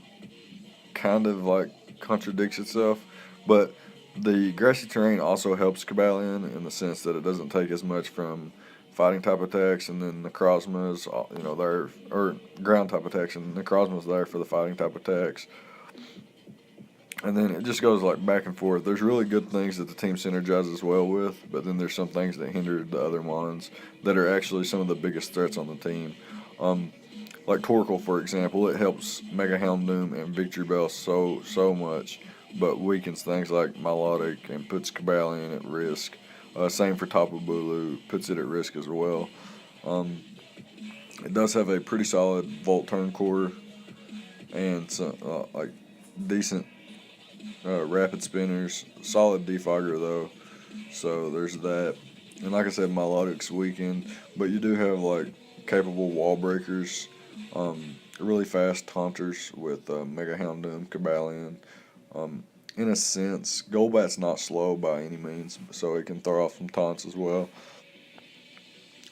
kind of like contradicts itself, but the grassy terrain also helps Cabalion in the sense that it doesn't take as much from fighting type attacks, and then Necrozma's there, or ground type attacks, and Necrozma's there for the fighting type attacks. And then it just goes like back and forth. There's really good things that the team synergizes well with, but then there's some things that hinder the other mons that are actually some of the biggest threats on the team. Like Torkoal, for example, it helps Mega Houndoom and Victory Bell so much, but weakens things like Milotic and puts Cabalion at risk. Same for Tapu Bulu, puts it at risk as well. It does have a pretty solid Volt Turn core and some like decent rapid spinners, solid defogger though, so there's that. And like I said, Milotic's weakened, but you do have like capable wall breakers Really fast taunters with Mega Houndoom, Cabalion. In a sense, Golbat's not slow by any means, so it can throw off some taunts as well.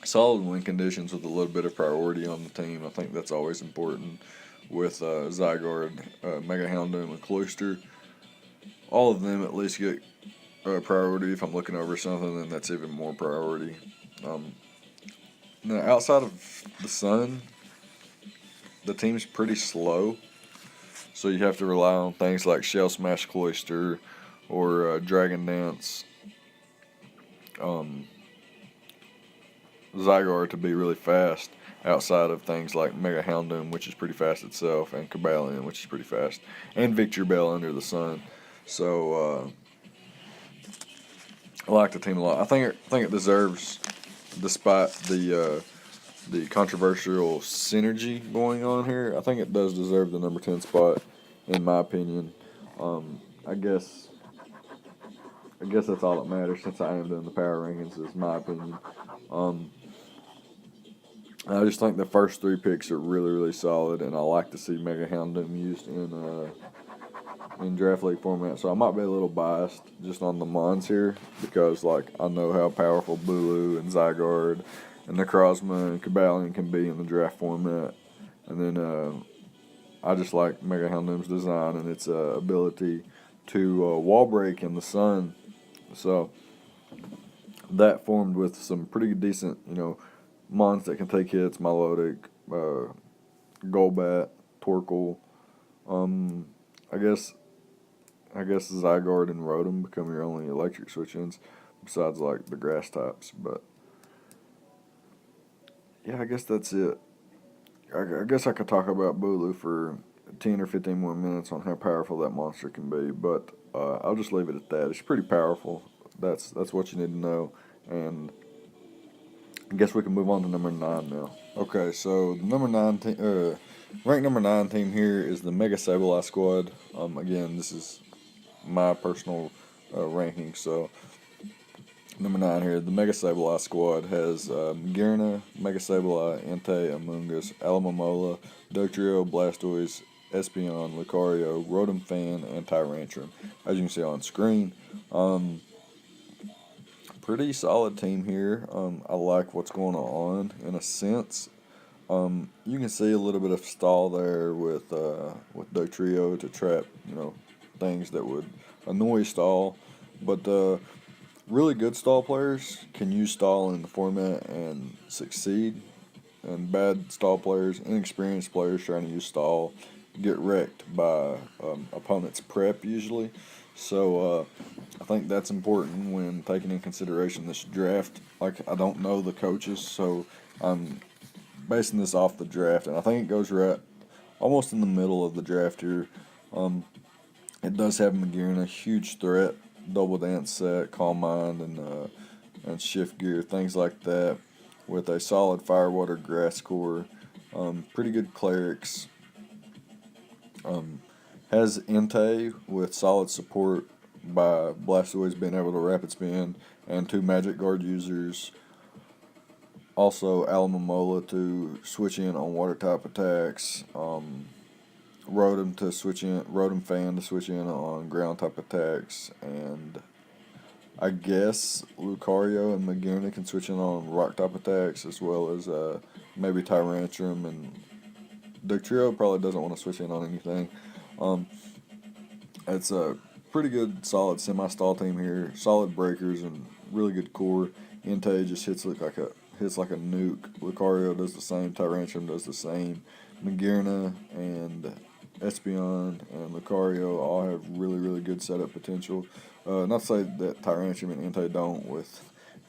Solid win conditions with a little bit of priority on the team. I think that's always important with Zygarde, Mega Houndoom, and Cloyster. All of them at least get priority. If I'm looking over something, then that's even more priority. Now, outside of the Sun, the team's pretty slow, so you have to rely on things like Shell Smash Cloyster or Dragon Dance Zygarde to be really fast, outside of things like Mega Houndoom, which is pretty fast itself, and Cabalion, which is pretty fast, and Victreebel under the sun. So I like the team a lot. I think it deserves, despite the controversial synergy going on here, I think it does deserve the number 10 spot, in my opinion. I guess that's all that matters, since I am doing the power rankings, is my opinion. I just think the first 3 picks are really, really solid, and I like to see Mega Houndoom used in draft league format. So I might be a little biased just on the Mons here, because I know how powerful Bulu and Zygarde and Necrozma and Cabalion can be in the draft format. And then I just like Mega Houndoom's design and its ability to wall break in the sun. So that formed with some pretty decent, Mons that can take hits: Milotic, Golbat, Torkoal. I guess Zygarde and Rotom become your only electric switch-ins, besides the grass types. But yeah, I guess that's it. I guess I could talk about Bulu for 10 or 15 more minutes on how powerful that monster can be, but I'll just leave it at that. It's pretty powerful. That's what you need to know, and I guess we can move on to number 9 now. Okay, so the number 9 team, ranked number 9 team here is the Mega Sableye squad. Again, this is my personal ranking. So number 9 here, the Mega Sableye squad has Magearna, Mega Sableye, Entei, Amoonguss, Alomomola, Dugtrio, Blastoise, Espeon, Lucario, Rotom Fan, and Tyrantrum. As you can see on screen, pretty solid team here. I like what's going on in a sense. You can see a little bit of stall there with Dugtrio to trap, things that would annoy stall. But really good stall players can use stall in the format and succeed. And bad stall players, inexperienced players trying to use stall, get wrecked by opponents' prep usually. So I think that's important when taking in consideration this draft. I don't know the coaches, so I'm basing this off the draft, and I think it goes right almost in the middle of the draft here. It does have Magearna, huge threat, double dance set, Calm Mind, and Shift Gear, things like that, with a solid Fire, Water, Grass core, pretty good clerics. Has Entei with solid support by Blastoise being able to rapid spin, and 2 Magic Guard users. Also, Alomomola to switch in on water type attacks. Rotom Fan to switch in on ground type attacks, and I guess Lucario and Magearna can switch in on rock type attacks, as well as maybe Tyrantrum, and Dugtrio probably doesn't want to switch in on anything. It's a pretty good, solid semi-stall team here. Solid breakers and really good core. Entei just hits like a nuke. Lucario does the same. Tyrantrum does the same. Magearna and Espeon and Lucario all have really, really good setup potential. Not to say that Tyrantrum and Entei don't, with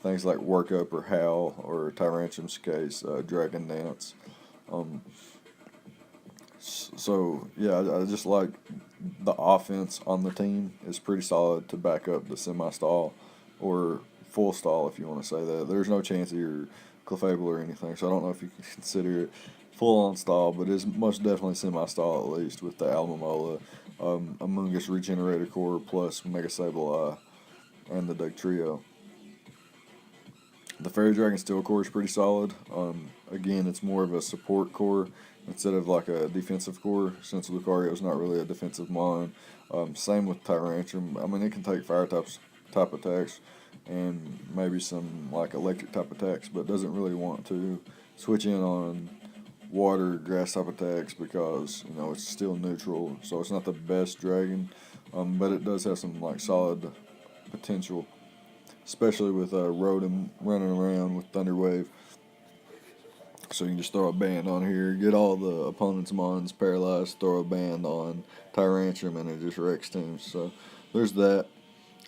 things like Workup or Howl, or Tyrantrum's case, Dragon Dance. So yeah, I just like the offense on the team is pretty solid to back up the semi-stall or full stall, if you want to say that. There's no chance of your Clefable or anything, so I don't know if you can consider it full-on stall, but it's most definitely semi-stall at least, with the Alomomola, Amoonguss Regenerator Core plus Mega Sableye and the Dugtrio. The Fairy Dragon Steel core is pretty solid. Again, it's more of a support core instead of like a defensive core, since Lucario is not really a defensive mon. Same with Tyrantrum. I mean, it can take fire type attacks and maybe some like electric type attacks, but doesn't really want to switch in on water grass type attacks because it's still neutral, so it's not the best dragon, but it does have some like solid potential, especially with Rotom running around with Thunder Wave. So you can just throw a band on here, get all the opponent's mons paralyzed, throw a band on Tyrantrum, and it just wrecks teams. So there's that.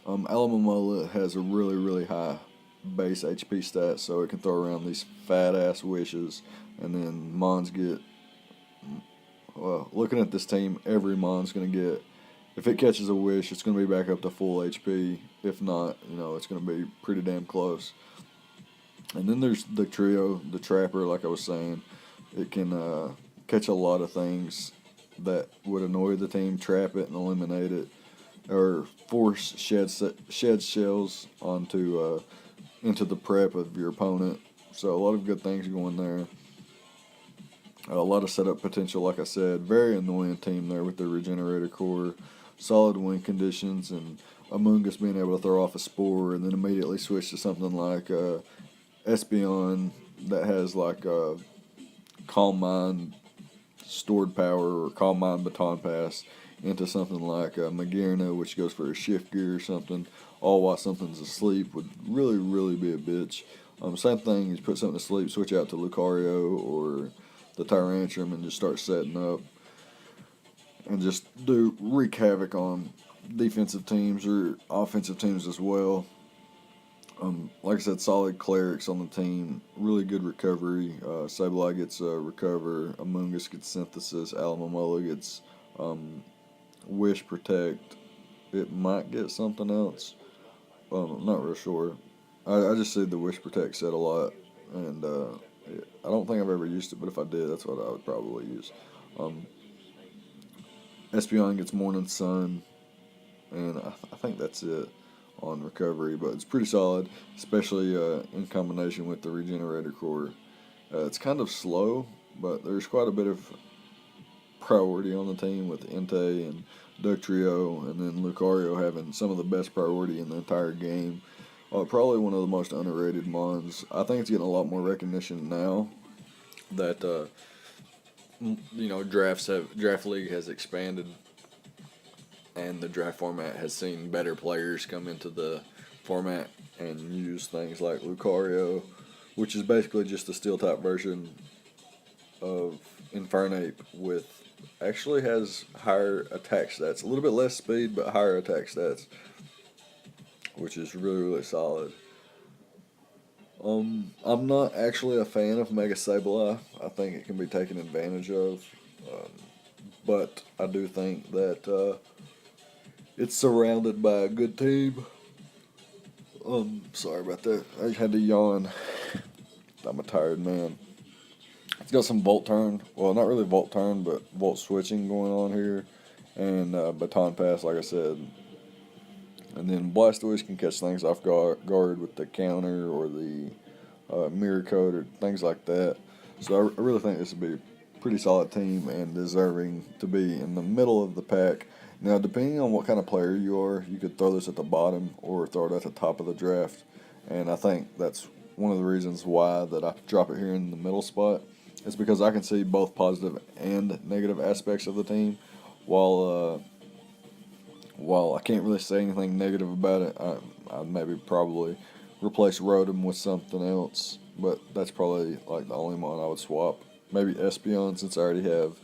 Alamomola has a really, really high base HP stat, so it can throw around these fat-ass wishes, and then mons get... Well, looking at this team, every mon's going to get... If it catches a wish, it's going to be back up to full HP. If not, it's going to be pretty damn close. And then there's the trio, the Trapper, like I was saying. It can catch a lot of things that would annoy the team, trap it and eliminate it, or force shed shells onto into the prep of your opponent. So a lot of good things going there. A lot of setup potential, like I said. Very annoying team there with the Regenerator core. Solid win conditions, and Among Us being able to throw off a Spore and then immediately switch to something like Espeon that has like Calm Mind stored power or Calm Mind Baton Pass into something like Magearna, which goes for a Shift Gear or something, all while something's asleep, would really, really be a bitch. Same thing, is put something to sleep, switch out to Lucario or the Tyrantrum and just start setting up and just wreak havoc on defensive teams or offensive teams as well. Like I said, solid clerics on the team, really good recovery. Sableye gets recover, Among Us gets synthesis, Alamomola gets Wish Protect. It might get something else. I'm not real sure. I just see the Wish Protect set a lot, and I don't think I've ever used it, but if I did, that's what I would probably use. Espeon gets Morning Sun, and I think that's it on recovery, but it's pretty solid, especially in combination with the Regenerator core. It's kind of slow, but there's quite a bit of priority on the team with Entei and Dugtrio, and then Lucario having some of the best priority in the entire game. Probably one of the most underrated mons. I think it's getting a lot more recognition now that draft league has expanded, and the draft format has seen better players come into the format and use things like Lucario, which is basically just a steel type version of Infernape with actually has higher attack stats, a little bit less speed but higher attack stats, which is really, really solid. I'm not actually a fan of Mega Sableye. I think it can be taken advantage of, but I do think that it's surrounded by a good team. Sorry about that. I had to yawn. I'm a tired man. It's got some Volt Turn. Well, not really Volt Turn, but Volt Switching going on here. And Baton Pass, like I said. And then Blastoise can catch things off guard with the counter or the mirror coat or things like that. So I really think this would be a pretty solid team and deserving to be in the middle of the pack. Now, depending on what kind of player you are, you could throw this at the bottom or throw it at the top of the draft. And I think that's one of the reasons why that I drop it here in the middle spot. It's because I can see both positive and negative aspects of the team. While I can't really say anything negative about it, I'd maybe probably replace Rotom with something else. But that's probably like the only one I would swap. Maybe Espeon, since I already have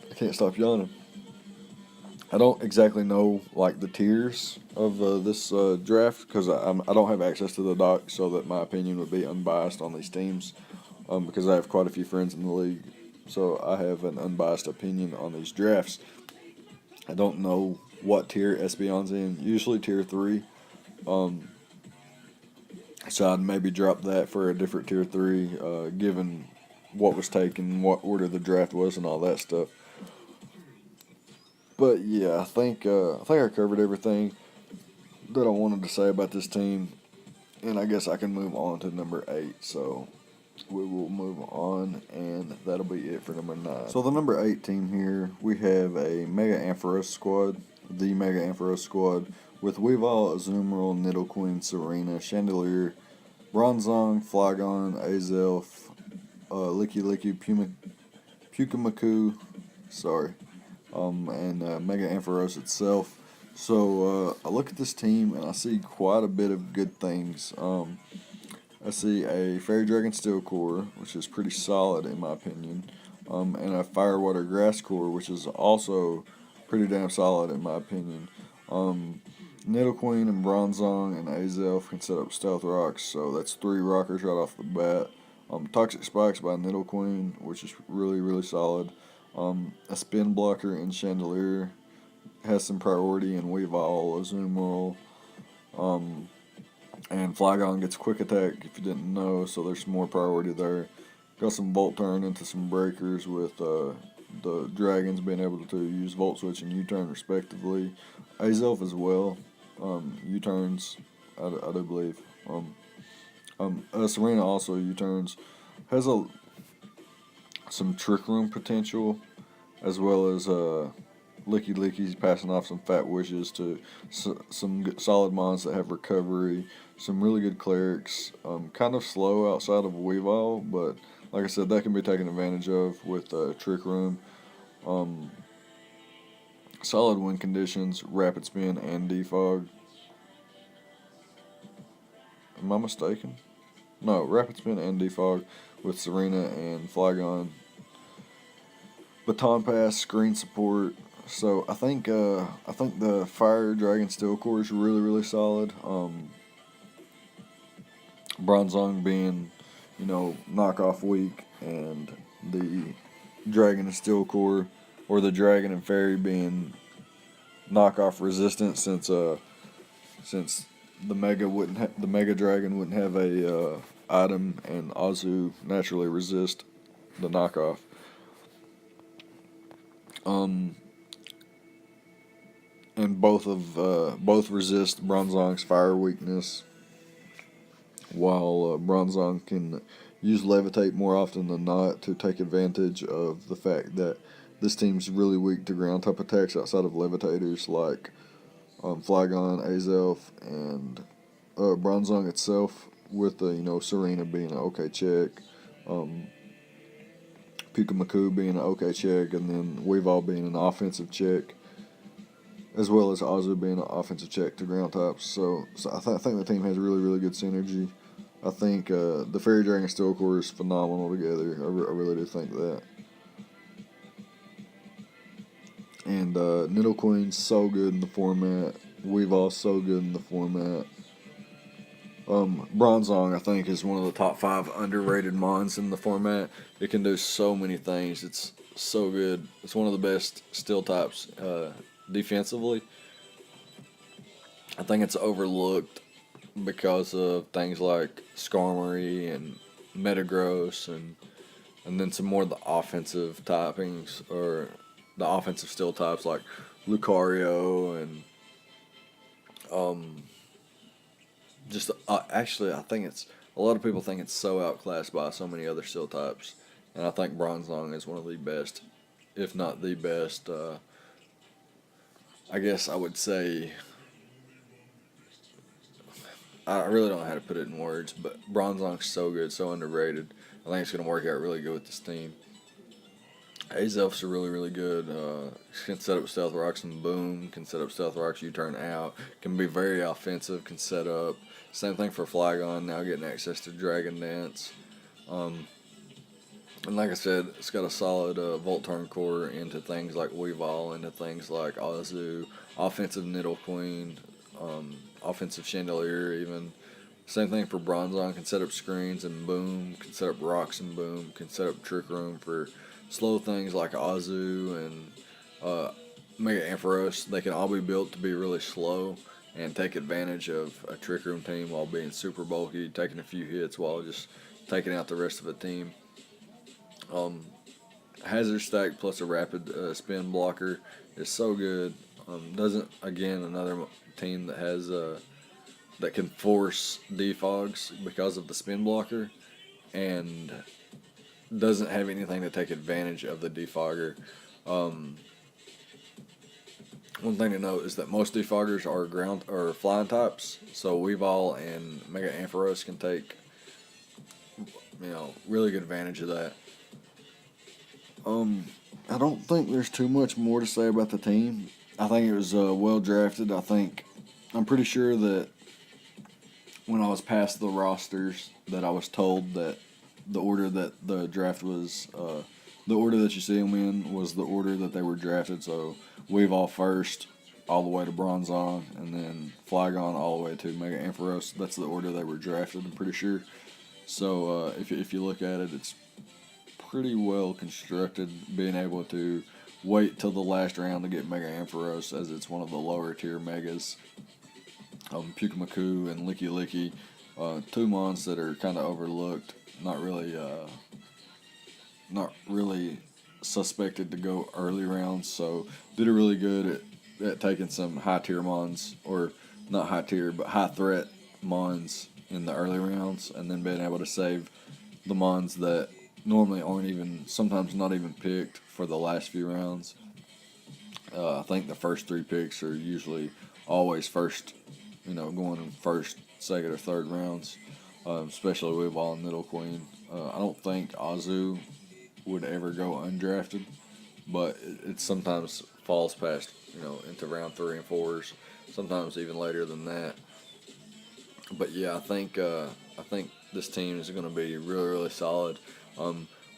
I can't stop yawning. I don't exactly know like the tiers of this draft because I don't have access to the doc, so that my opinion would be unbiased on these teams, because I have quite a few friends in the league, so I have an unbiased opinion on these drafts. I don't know what tier Espeon's in. Usually tier 3. So I'd maybe drop that for a different tier 3, given what was taken, what order the draft was, and all that stuff. But yeah, I covered everything that I wanted to say about this team, and I guess I can move on to number 8. So we will move on, and that'll be it for number 9. So the number 8 team here, we have a Mega Ampharos squad, the Mega Ampharos squad, with Weavile, Azumarill, Nidoqueen, Serena, Chandelier, Bronzong, Flygon, Azelf, Licky Licky, Pukamaku, sorry, and Mega Ampharos itself. So I look at this team and I see quite a bit of good things. I see a Fairy Dragon Steel Core, which is pretty solid in my opinion, and a Fire Water Grass Core, which is also pretty damn solid in my opinion. Nidoqueen and Bronzong and Azelf can set up Stealth Rocks, so that's 3 rockers right off the bat. Toxic Spikes by Nidoqueen, which is really, really solid. A Spin Blocker in Chandelier has some priority in Weavile, Azumarill. And Flygon gets Quick Attack if you didn't know, so there's some more priority there. Got some Volt Turn into some breakers with the Dragons being able to use Volt Switch and U-Turn respectively. Azelf as well. U-turns, I do believe. Serena also U-turns. Has some Trick Room potential, as well as Licky Licky's passing off some Fat Wishes to some solid mons that have recovery. Some really good clerics. Kind of slow outside of Weavile, but like I said, that can be taken advantage of with Trick Room. Solid win conditions, Rapid Spin, and Defog. Am I mistaken? No, Rapid Spin and Defog with Serena and Flygon. Baton Pass, Screen Support. So I think the Fire Dragon Steel Core is really, really solid. Bronzong being, knockoff weak, and the Dragon and Steel Core, or the Dragon and Fairy being knockoff resistant, since the Mega Dragon wouldn't have a item, and Azu naturally resist the knockoff. And both resist Bronzong's fire weakness, while Bronzong can use Levitate more often than not to take advantage of the fact that this team's really weak to ground type attacks outside of Levitators like Flygon, Azelf, and Bronzong itself, with Serena being an okay check, Pukamaku being an okay check, and then Weavile being an offensive check, as well as Azu being an offensive check to ground types. So I think the team has really, really good synergy. I think the Fairy Dragon Steel Core is phenomenal together. I really do think that. And Nidoqueen's so good in the format. Weavile's so good in the format. Bronzong, I think, is one of the top 5 underrated mons in the format. It can do so many things. It's so good. It's one of the best steel types defensively. I think it's overlooked because of things like Skarmory and Metagross, and then some more of the offensive typings, or the offensive steel types like Lucario, and actually, I think a lot of people think it's so outclassed by so many other steel types, and I think Bronzong is one of the best, if not the best. I guess I would say, I really don't know how to put it in words, but Bronzong's so good, so underrated. I think it's going to work out really good with this team. Azelf's are really, really good. Can set up Stealth Rocks and boom. Can set up Stealth Rocks, U-turn out. Can be very offensive. Can set up. Same thing for Flygon, now getting access to Dragon Dance. And like I said, it's got a solid Volt Turn core into things like Weavile, into things like Azu, offensive Nidoqueen, offensive Chandelier even. Same thing for Bronzong, can set up screens and boom, can set up rocks and boom, can set up Trick Room for slow things like Azu and Mega Ampharos. They can all be built to be really slow and take advantage of a Trick Room team while being super bulky, taking a few hits while just taking out the rest of the team. hazard stack plus a rapid spin blocker is so good. Doesn't again another team that has that can force defogs because of the spin blocker, and doesn't have anything to take advantage of the defogger. One thing to note is that most defoggers are ground or flying types, so Weavile and Mega Ampharos can take really good advantage of that. I don't think there's too much more to say about the team. I think it was well drafted. I'm pretty sure that when I was past the rosters, that I was told that the order that the draft was, the order that you see them in was the order that they were drafted. So Weavile first, all the way to Bronzong, and then Flygon all the way to Mega Ampharos. That's the order they were drafted, I'm pretty sure. So if you look at it, it's pretty well constructed, being able to wait till the last round to get Mega Ampharos, as it's one of the lower tier megas. Pukemaku and Licky Licky, two mons that are kind of overlooked, not really suspected to go early rounds, so did a really good at taking some high tier mons, or not high tier, but high threat mons in the early rounds, and then being able to save the mons that normally aren't even, sometimes not even picked for the last few rounds. I think the first 3 picks are usually always first, going in first, second, or third rounds, especially Weavile and Middle Queen. I don't think Azu would ever go undrafted, but it sometimes falls past, into round 3 and 4s, sometimes even later than that. But yeah, I think this team is going to be really, really solid.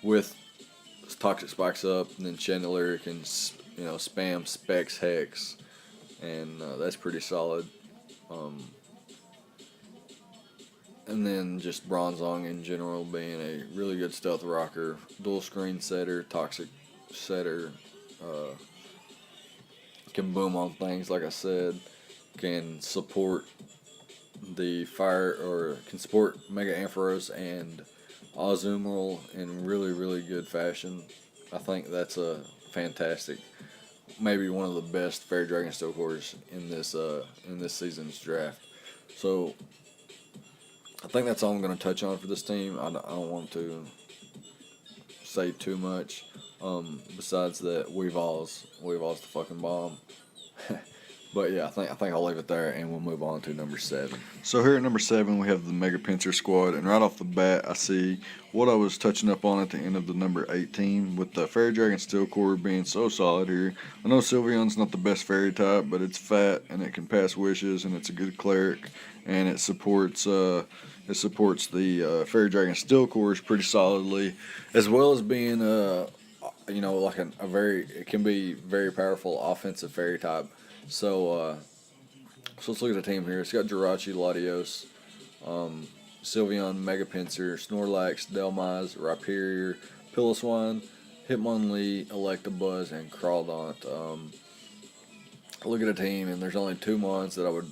With Toxic Spikes up, and then Chandelier can, spam Specs Hex, and that's pretty solid. And then just Bronzong in general being a really good stealth rocker, dual screen setter, toxic setter, can boom on things, like I said, can support the fire, or can support Mega Ampharos and Azumarill in really, really good fashion. I think that's a fantastic, maybe one of the best Fairy Dragon Steel Cores in this season's draft. So I think that's all I'm going to touch on for this team. I don't want to say too much. Besides that, Weavile's the fucking bomb. But yeah, I think I'll leave it there, and we'll move on to number 7. So here at number 7, we have the Mega Pincer squad, and right off the bat, I see what I was touching up on at the end of the number 18, with the Fairy Dragon Steel Core being so solid here. I know Sylveon's not the best fairy type, but it's fat, and it can pass wishes, and it's a good cleric, and it supports the Fairy Dragon Steel Cores pretty solidly, as well as being like it can be very powerful offensive fairy type. So let's look at the team here. It's got Jirachi, Latios, Sylveon, Mega Pincer, Snorlax, Delmize, Rhyperior, Piloswine, Hitmonlee, Electabuzz, and Crawdaunt. Look at the team, and there's only 2 mons that I would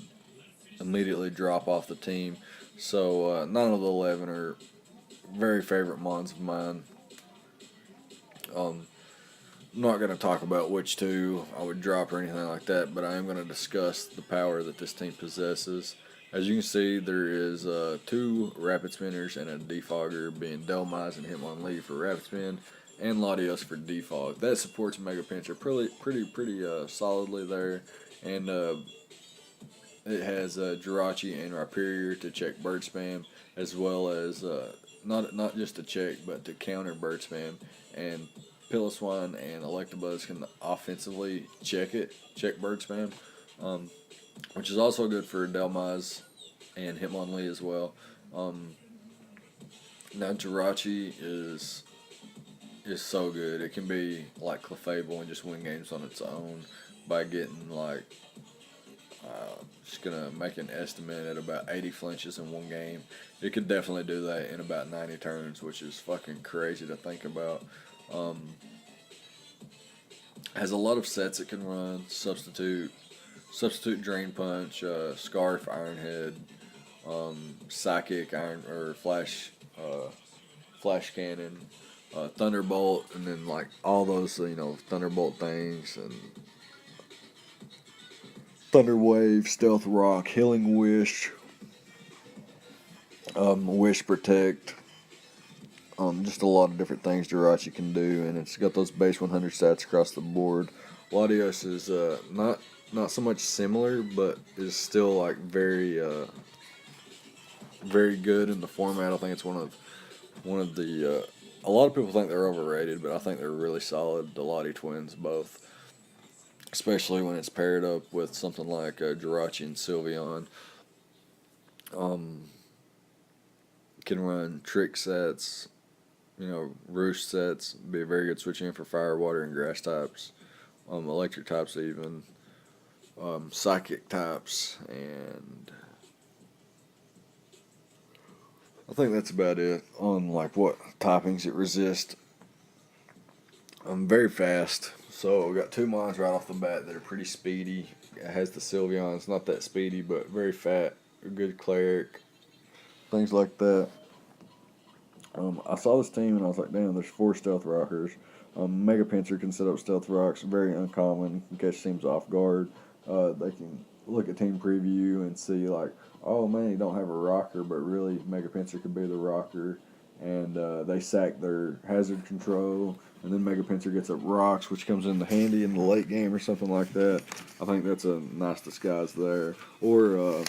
immediately drop off the team. So 9 of the 11 are very favorite mons of mine. I'm not going to talk about which 2 I would drop or anything like that, but I am going to discuss the power that this team possesses. As you can see, there is 2 Rapid Spinners and a Defogger, being Delmize and Hitmonlee for Rapid Spin, and Latios for Defog. That supports Mega Pincer pretty solidly there, and it has Jirachi and Rhyperior to check Bird Spam, as well as not just to check, but to counter Bird Spam, and Piloswine and Electabuzz can offensively check Bird Spam, which is also good for Delmize and Hitmonlee as well. Now Jirachi is so good. It can be like Clefable and just win games on its own by getting just gonna make an estimate at about 80 flinches in one game. It could definitely do that in about 90 turns, which is fucking crazy to think about. Has a lot of sets it can run. Substitute Drain Punch, Scarf, Iron Head, Psychic, Flash Cannon, Thunderbolt, and then like all those Thunderbolt things and Thunderwave, Stealth Rock, Healing Wish, Wish Protect. Just a lot of different things Jirachi can do, and it's got those base 100 stats across the board. Latios is not so much similar, but is still like very good in the format. I think it's one of the a lot of people think they're overrated, but I think they're really solid. The Lottie twins both, especially when it's paired up with something like Jirachi and Sylveon. Can run trick sets, roost sets. Be a very good switch in for fire, water, and grass types. Electric types even. Psychic types, and I think that's about it on like what typings it resists. Very fast. So we got two mons right off the bat that are pretty speedy. It has the Sylveon. It's not that speedy, but very fat. A good cleric. Things like that. I saw this team and I was like, damn, there's 4 Stealth Rockers. Mega Pincer can set up Stealth Rocks. Very uncommon. In case teams off guard. They can look at team preview and see like, oh man, you don't have a rocker, but really Mega Pincer could be the rocker. And they sack their hazard control, and then Mega Pincer gets up rocks, which comes in handy in the late game or something like that. I think that's a nice disguise there. Or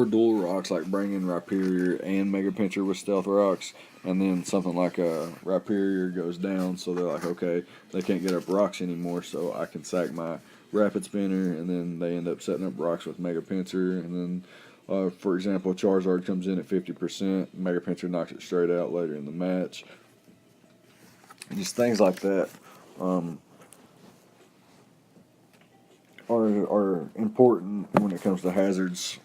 dual rocks, like bring in Rhyperior and Mega Pincher with Stealth Rocks, and then something like a Rhyperior goes down, so they're like, okay, they can't get up rocks anymore, so I can sack my Rapid Spinner, and then they end up setting up rocks with Mega Pincer, and then, for example, Charizard comes in at 50%, Mega Pincer knocks it straight out later in the match. Just things like that are important when it comes to hazards.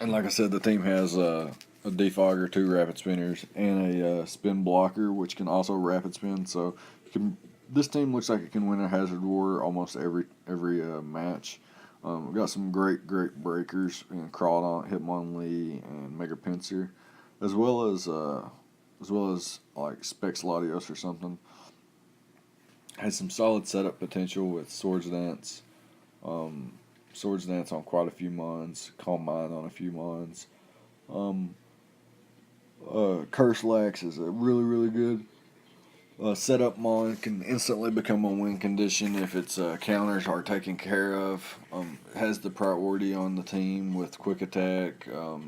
And like I said, the team has a defogger, 2 rapid spinners, and a spin blocker, which can also rapid spin. So this team looks like it can win a hazard war almost every match. We've got some great breakers in Crawdon, Hitmonlee, and Mega Pincer, as well as like Specs Latios or something. Has some solid setup potential with Swords Dance. Swords Dance on quite a few mons, Calm Mind on a few mons. Curse Lax is a really good setup mon. Can instantly become a win condition if its counters are taken care of. Has the priority on the team with Quick Attack, a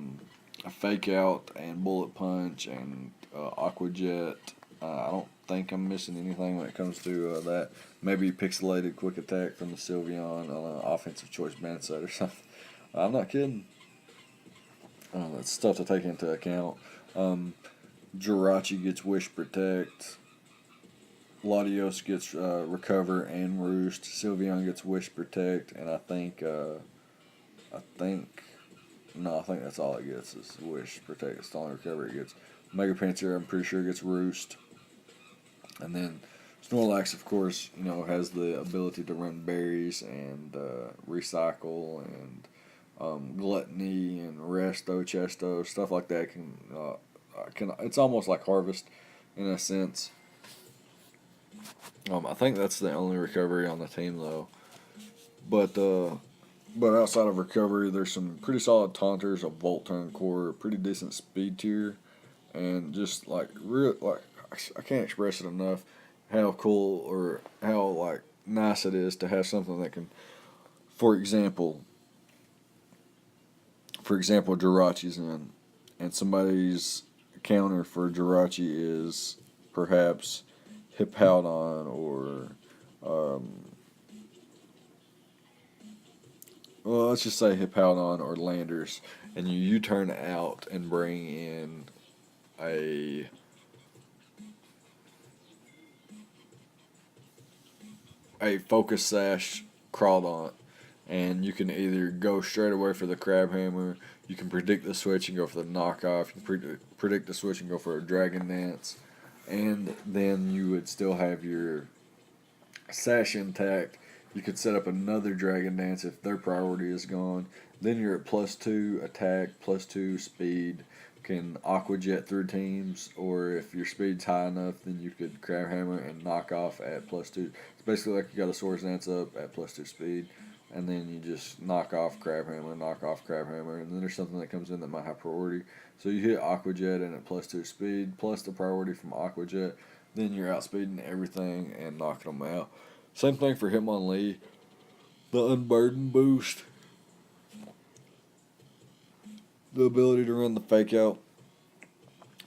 Fake Out, and Bullet Punch, and Aqua Jet. I don't think I'm missing anything when it comes to that. Maybe Pixelated Quick Attack from the Sylveon on an offensive choice band set or something. I'm not kidding. That's stuff to take into account. Jirachi gets Wish Protect. Latios gets Recover and Roost. Sylveon gets Wish Protect, and I think that's all it gets is Wish Protect. It's the only Recover it gets. Mega Pincer, I'm pretty sure, gets Roost. And then Snorlax, of course, has the ability to run berries and recycle and gluttony and resto, chesto, stuff like that. Can it's almost like harvest in a sense. I think that's the only recovery on the team though. But outside of recovery, there's some pretty solid taunters, a Volturn core, pretty decent speed tier, and just like I can't express it enough how cool or how like nice it is to have something that can, for example, Jirachi's in, and somebody's counter for Jirachi is perhaps Hippowdon or well, let's just say Hippowdon or Landers, and you turn out and bring in a Focus Sash Crawdon, and you can either go straight away for the Crab Hammer, you can predict the switch and go for the knockoff, you can predict the switch and go for a Dragon Dance, and then you would still have your Sash intact. You could set up another Dragon Dance if their priority is gone. Then you're at +2 attack, +2 speed, can aqua jet through teams, or if your speed's high enough, then you could crab hammer and knock off at +2. It's basically like you got a swords dance up at +2 speed, and then you just knock off crab hammer, and then there's something that comes in that might have priority. So you hit aqua jet and at +2 speed, plus the priority from aqua jet, then you're outspeeding everything and knocking them out. Same thing for Hitmonlee, the unburden boost, the ability to run the fake out,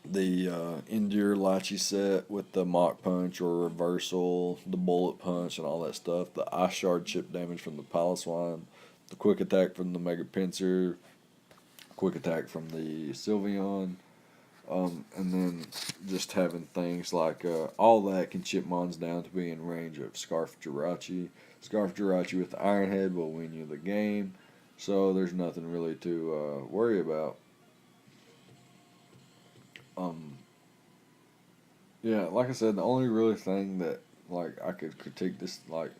the endure Lachi set with the mock punch or reversal, the bullet punch and all that stuff, the ice shard chip damage from the Piloswine, the quick attack from the Mega Pinsir, quick attack from the Sylveon, and then just having things like all that can chip mons down to be in range of Scarf Jirachi. Scarf Jirachi with the Iron Head will win you the game, so there's nothing really to worry about. Yeah, like I said, the only really thing that like I could critique this, like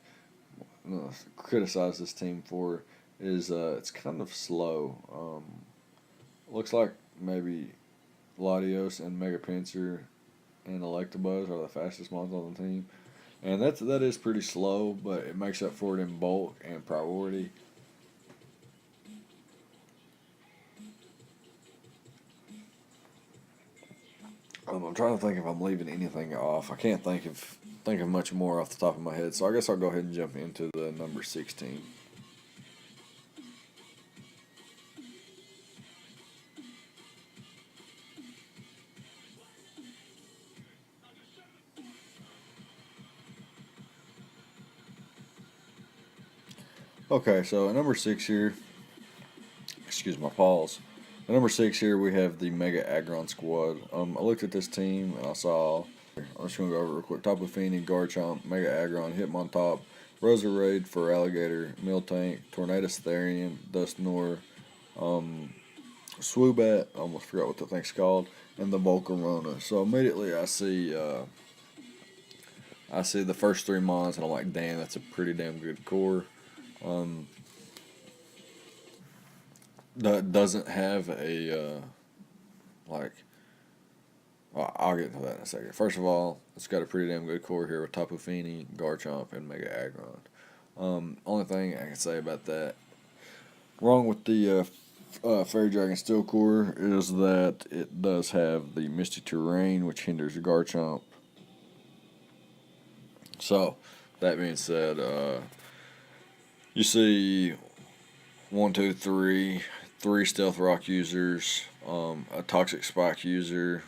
criticize this team for, is it's kind of slow. Looks like maybe Latios and Mega Pinsir and Electabuzz are the fastest mons on the team, and that is pretty slow, but it makes up for it in bulk and priority. I'm trying to think if I'm leaving anything off. I can't think of much more off the top of my head, so I guess I'll go ahead and jump into the number 16. Okay, so at number 6 here, excuse my pause. At number 6 here, we have the Mega Aggron squad. I looked at this team and I saw, I'm just going to go over it real quick. Tapu Fini, Garchomp, Mega Aggron, Hitmontop, Roserade, Feraligatr, Miltank, Tornadus Therian, Dusknoir, Swoobat, I almost forgot what the thing's called, and the Volcarona. So immediately I see the first three mons and I'm like, damn, that's a pretty damn good core. That doesn't have a like. Well, I'll get into that in a second. First of all, it's got a pretty damn good core here with Tapu Fini, Garchomp, and Mega Aggron. Only thing I can say about that, wrong with the Fairy Dragon Steel core, is that it does have the Misty Terrain, which hinders Garchomp. So, that being said, you see 1, 2, 3, 3 Stealth Rock users, a Toxic Spike user,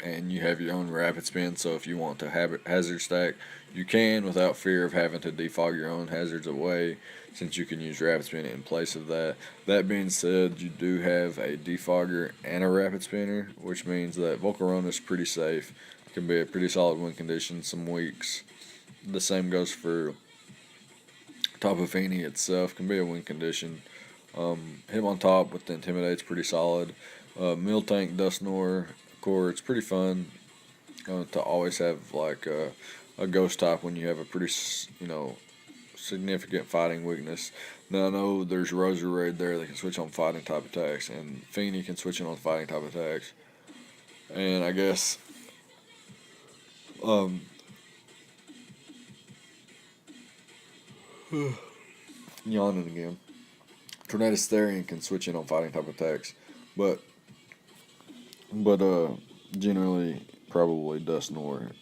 and you have your own Rapid Spin, so if you want to hazard stack, you can without fear of having to defog your own hazards away, since you can use Rapid Spin in place of that. That being said, you do have a defogger and a Rapid Spinner, which means that Volcarona is pretty safe. It can be a pretty solid win condition some weeks. The same goes for Tapu Fini itself, can be a win condition. Hitmontop with the Intimidate's pretty solid. Miltank, Dusknoir core, it's pretty fun to always have like a ghost type when you have a pretty significant fighting weakness. Now I know there's Roserade there that can switch on fighting type attacks, and Fini can switch in on fighting type attacks. And I guess yawning again. Tornadus Therian can switch in on fighting type attacks, but generally probably Dusknoir,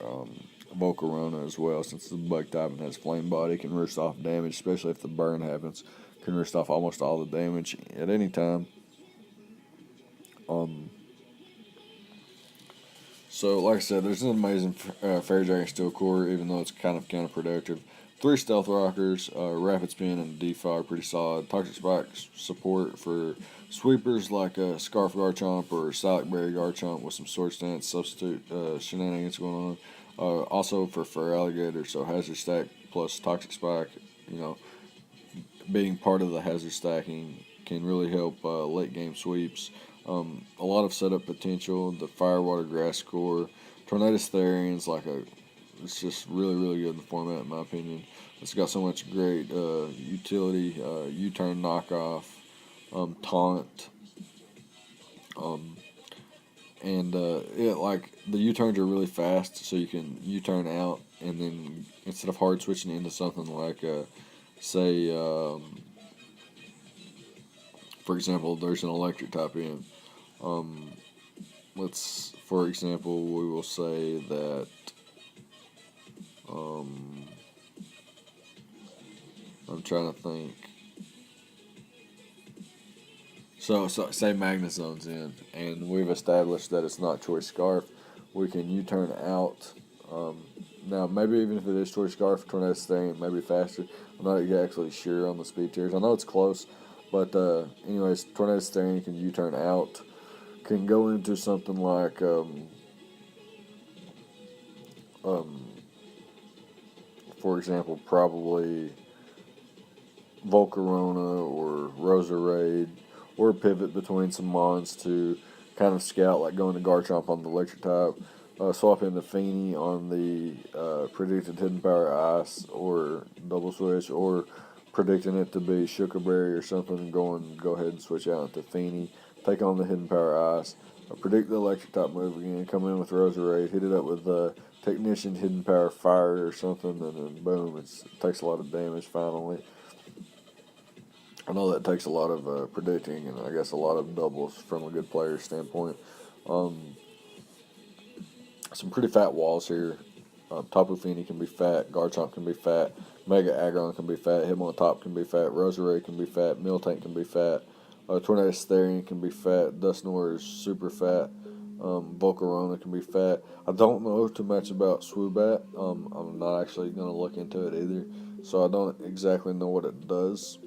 Volcarona as well, since the bug type and has flame body, can roost off damage, especially if the burn happens. Can roost off almost all the damage at any time. So like I said, there's an amazing Fairy Dragon Steel core, even though it's kind of counterproductive. 3 Stealth Rockers, Rapid Spin, and Defog pretty solid. Toxic Spike support for sweepers like Scarf Garchomp or Salic Berry Garchomp with some Sword Stance substitute shenanigans going on. Also for Feraligatr, so Hazard Stack plus Toxic Spike, being part of the hazard stacking can really help late game sweeps. A lot of setup potential. The Fire, Water, Grass core. Tornadus Therian's it's just really, really good in the format, in my opinion. It's got so much great utility, U-turn knockoff, taunt, And it like the U-turns are really fast, so you can U-turn out, and then instead of hard switching into something like say for example, there's an electric type in. Um, let's for example, we will say that um, I'm trying to think. So say magnet zone's in, and we've established that it's not choice scarf. We can U-turn out. Um, Now, maybe even if it is choice scarf, tornado staying maybe faster. I'm not exactly sure on the speed tiers. I know it's close, but anyways, tornado staying can U-turn out. Can go into something like um, for example, probably Volcarona or Rosa Raid, or pivot between some mons to kind of scout, like going to Garchomp on the electric type, swap into Feeny on the predicted hidden power ice or double switch, or predicting it to be Sugarberry or something, and go ahead and switch out into Feeny, take on the hidden power ice, predict the electric type move again, come in with Rosa Raid, hit it up with Technician hidden power fire or something, and then boom, it takes a lot of damage finally. I know that takes a lot of predicting, and I guess a lot of doubles from a good player standpoint. Um, some pretty fat walls here. Tapu Fini can be fat, Garchomp can be fat, Mega Aggron can be fat, Hitmontop can be fat, Roserade can be fat, Miltank can be fat, Tornado Therian can be fat, Dusknoir is super fat, Volcarona can be fat. I don't know too much about Swoobat. I'm not actually going to look into it either, so I don't exactly know what it does.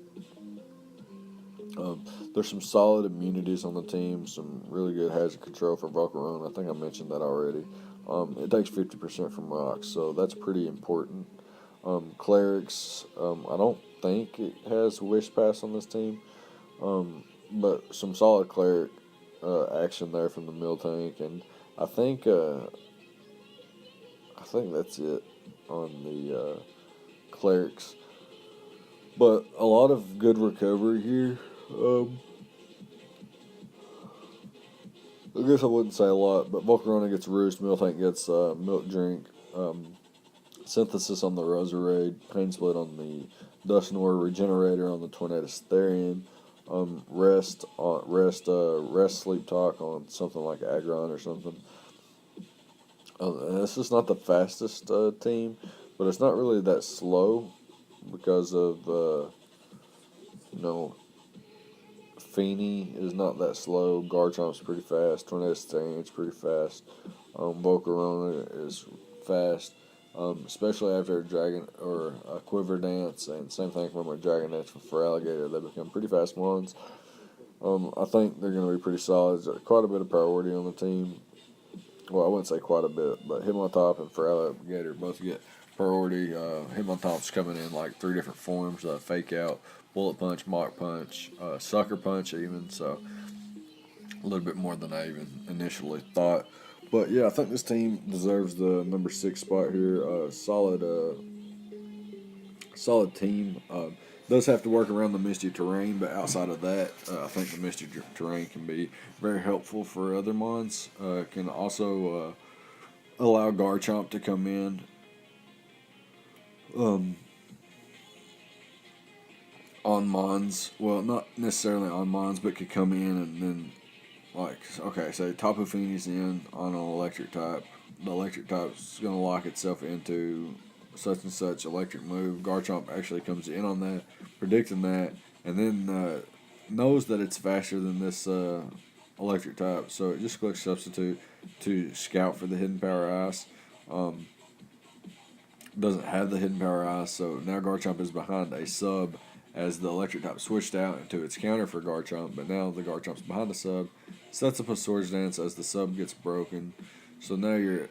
There's some solid immunities on the team, some really good hazard control for Volcarona. I think I mentioned that already. It takes 50% from rocks, so that's pretty important. Clerics, I don't think it has Wish Pass on this team, but some solid cleric action there from the Miltank, and I think that's it on the clerics. But a lot of good recovery here. I guess I wouldn't say a lot, but Volcarona gets Roost, Miltank gets Milk Drink, Synthesis on the Roserade, Pain Split on the Dusknoir, Regenerator on the Tornadus Therian, Rest Sleep Talk on something like Aggron or something. And this is not the fastest team, but it's not really that slow because of you know, Feeny is not that slow. Garchomp's pretty fast. Tornado Therian's pretty fast. Volcarona is fast, especially after a Dragon or a Quiver Dance, and same thing from a Dragon Dance for Alligator. They become pretty fast ones. I think they're going to be pretty solid. There's quite a bit of priority on the team. Well, I wouldn't say quite a bit, but Hitmontop and Alligator both get priority. Hitmontop's coming in like 3 different forms: Fake Out, Bullet Punch, Mock Punch, Sucker Punch, even. So a little bit more than I even initially thought. But yeah, I think this team deserves the number 6 spot here. Solid team. Does have to work around the misty terrain, but outside of that, I think the misty terrain can be very helpful for other mons. Can also allow Garchomp to come in. On mons, well, not necessarily on mons, but could come in and then, like, okay, say Tapu Fini's in on an electric type. The electric type's going to lock itself into such and such electric move. Garchomp actually comes in on that, predicting that, and then knows that it's faster than this electric type. So it just clicks substitute to scout for the hidden power ice. Doesn't have the hidden power ice, so now Garchomp is behind a sub as the electric type switched out into its counter for Garchomp, but now the Garchomp's behind the sub, sets up a Swords Dance as the sub gets broken. So now you're at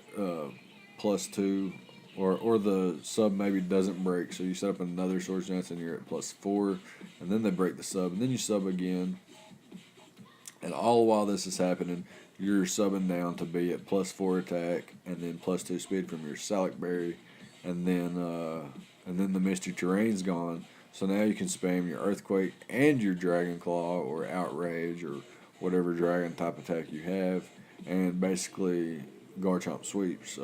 +2, or the sub maybe doesn't break, so you set up another Swords Dance and you're at +4, and then they break the sub, and then you sub again. And all while this is happening, you're subbing down to be at +4 attack and then +2 speed from your Salic Berry, and then the Misty Terrain's gone. So now you can spam your Earthquake and your Dragon Claw or Outrage or whatever dragon type attack you have, and basically Garchomp sweeps.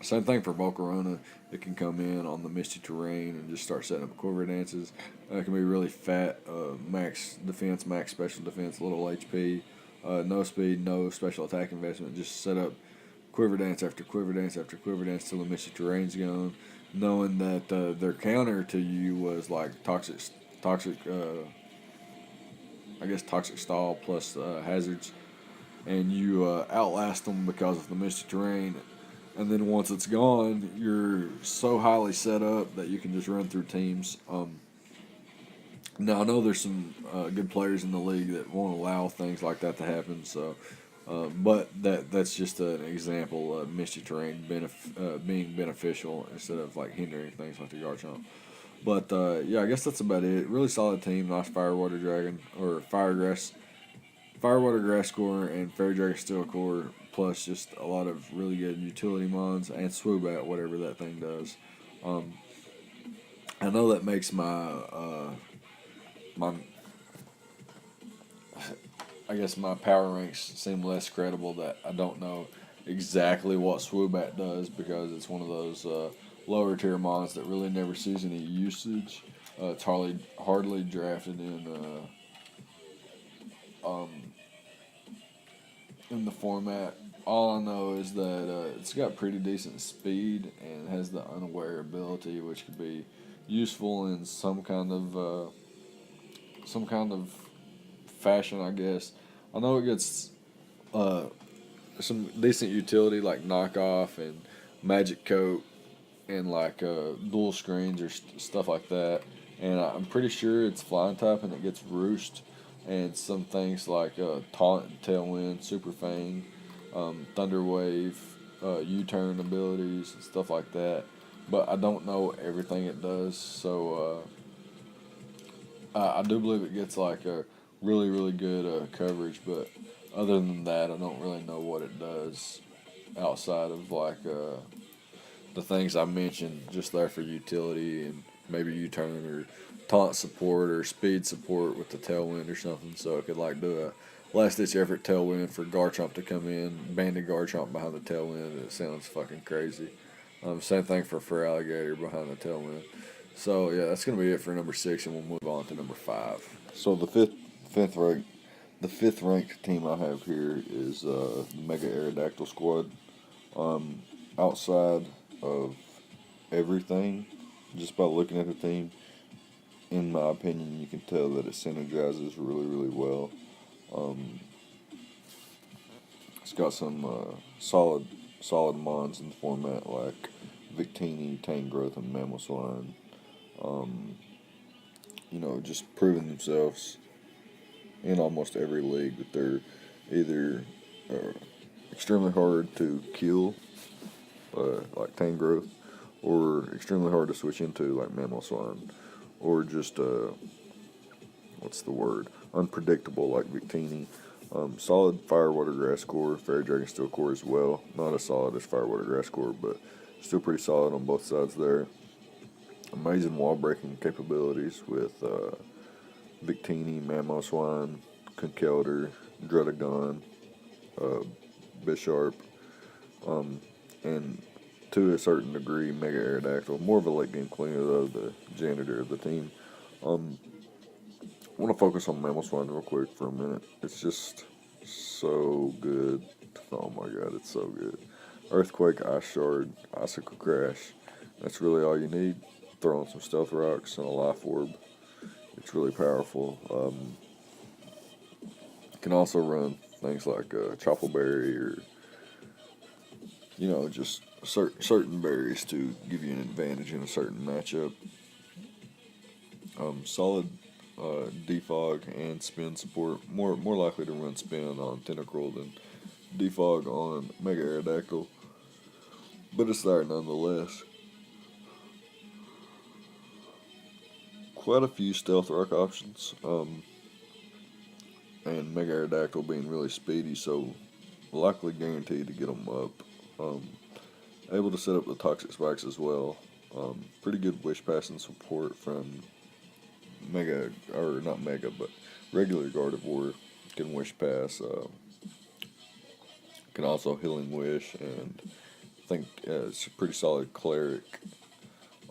Same thing for Volcarona. It can come in on the misty terrain and just start setting up quiver dances. It can be really fat, max defense, max special defense, little HP, no speed, no special attack investment. Just set up quiver dance after quiver dance after quiver dance till the misty terrain's gone. Knowing that their counter to you was like toxic, toxic stall plus hazards, and you outlast them because of the misty terrain. And then once it's gone, you're so highly set up that you can just run through teams. Now I know there's some good players in the league that won't allow things like that to happen. So, but that's just an example of misty terrain being beneficial instead of like hindering things like the Garchomp. But yeah, I guess that's about it. Really solid team. Nice Firewater Dragon or Firewater Grass Core and Fairy Dragon Steel Core, plus just a lot of really good utility mons and Swoobat, whatever that thing does. I know that makes my my power ranks seem less credible. That I don't know exactly what Swoobat does because it's one of those lower tier mons that really never sees any usage. It's hardly drafted in the format. All I know is that it's got pretty decent speed and has the unaware ability, which could be useful in some kind of fashion, I guess. I know it gets some decent utility like knockoff and magic coat and like dual screens or stuff like that. And I'm pretty sure it's flying type and it gets roost and some things like taunt and tailwind, super fang, thunder wave, U-turn abilities and stuff like that. But I don't know everything it does, so I do believe it gets like a really good coverage. But other than that, I don't really know what it does outside of like the things I mentioned just there for utility and maybe U-turn or taunt support or speed support with the tailwind or something, so it could like do a last ditch effort tailwind for Garchomp to come in, banded Garchomp behind the tailwind. It sounds fucking crazy. Same thing for Alligator behind the tailwind. So yeah, that's gonna be it for number 6, and we'll move on to number 5. So the fifth ranked team I have here is the Mega Aerodactyl squad. Outside of everything, just by looking at the team, in my opinion, you can tell that it synergizes really well. It's got some solid mons in the format like Victini, Tangrowth, and Mamoswine. Just proving themselves in almost every league that they're either extremely hard to kill, like Tangrowth, or extremely hard to switch into, like Mamoswine, or just unpredictable, like Victini. Solid Firewater Grass Core, Fairy Dragon Steel Core as well. Not as solid as Firewater Grass Core, but still pretty solid on both sides there. Amazing wall breaking capabilities with Victini, Mamoswine, Conkeldurr, Druddigon, Bisharp, and to a certain degree, Mega Aerodactyl. More of a late game cleaner though, the janitor of the team. I want to focus on Mamoswine real quick for a minute. It's just so good. Oh my god, it's so good. Earthquake, Ice Shard, Icicle Crash. That's really all you need. Throw in some Stealth Rocks and a Life Orb. It's really powerful. Can also run things like Choppleberry or, just certain berries to give you an advantage in a certain matchup. Solid defog and spin support. More likely to run spin on Tentacruel than defog on Mega Aerodactyl, but it's there nonetheless. Quite a few Stealth Rock options, and Mega Aerodactyl being really speedy, so likely guaranteed to get them up. Able to set up the Toxic Spikes as well. Pretty good wish passing support from regular Gardevoir can Wish Pass, can also Healing Wish, and I think it's a pretty solid Cleric.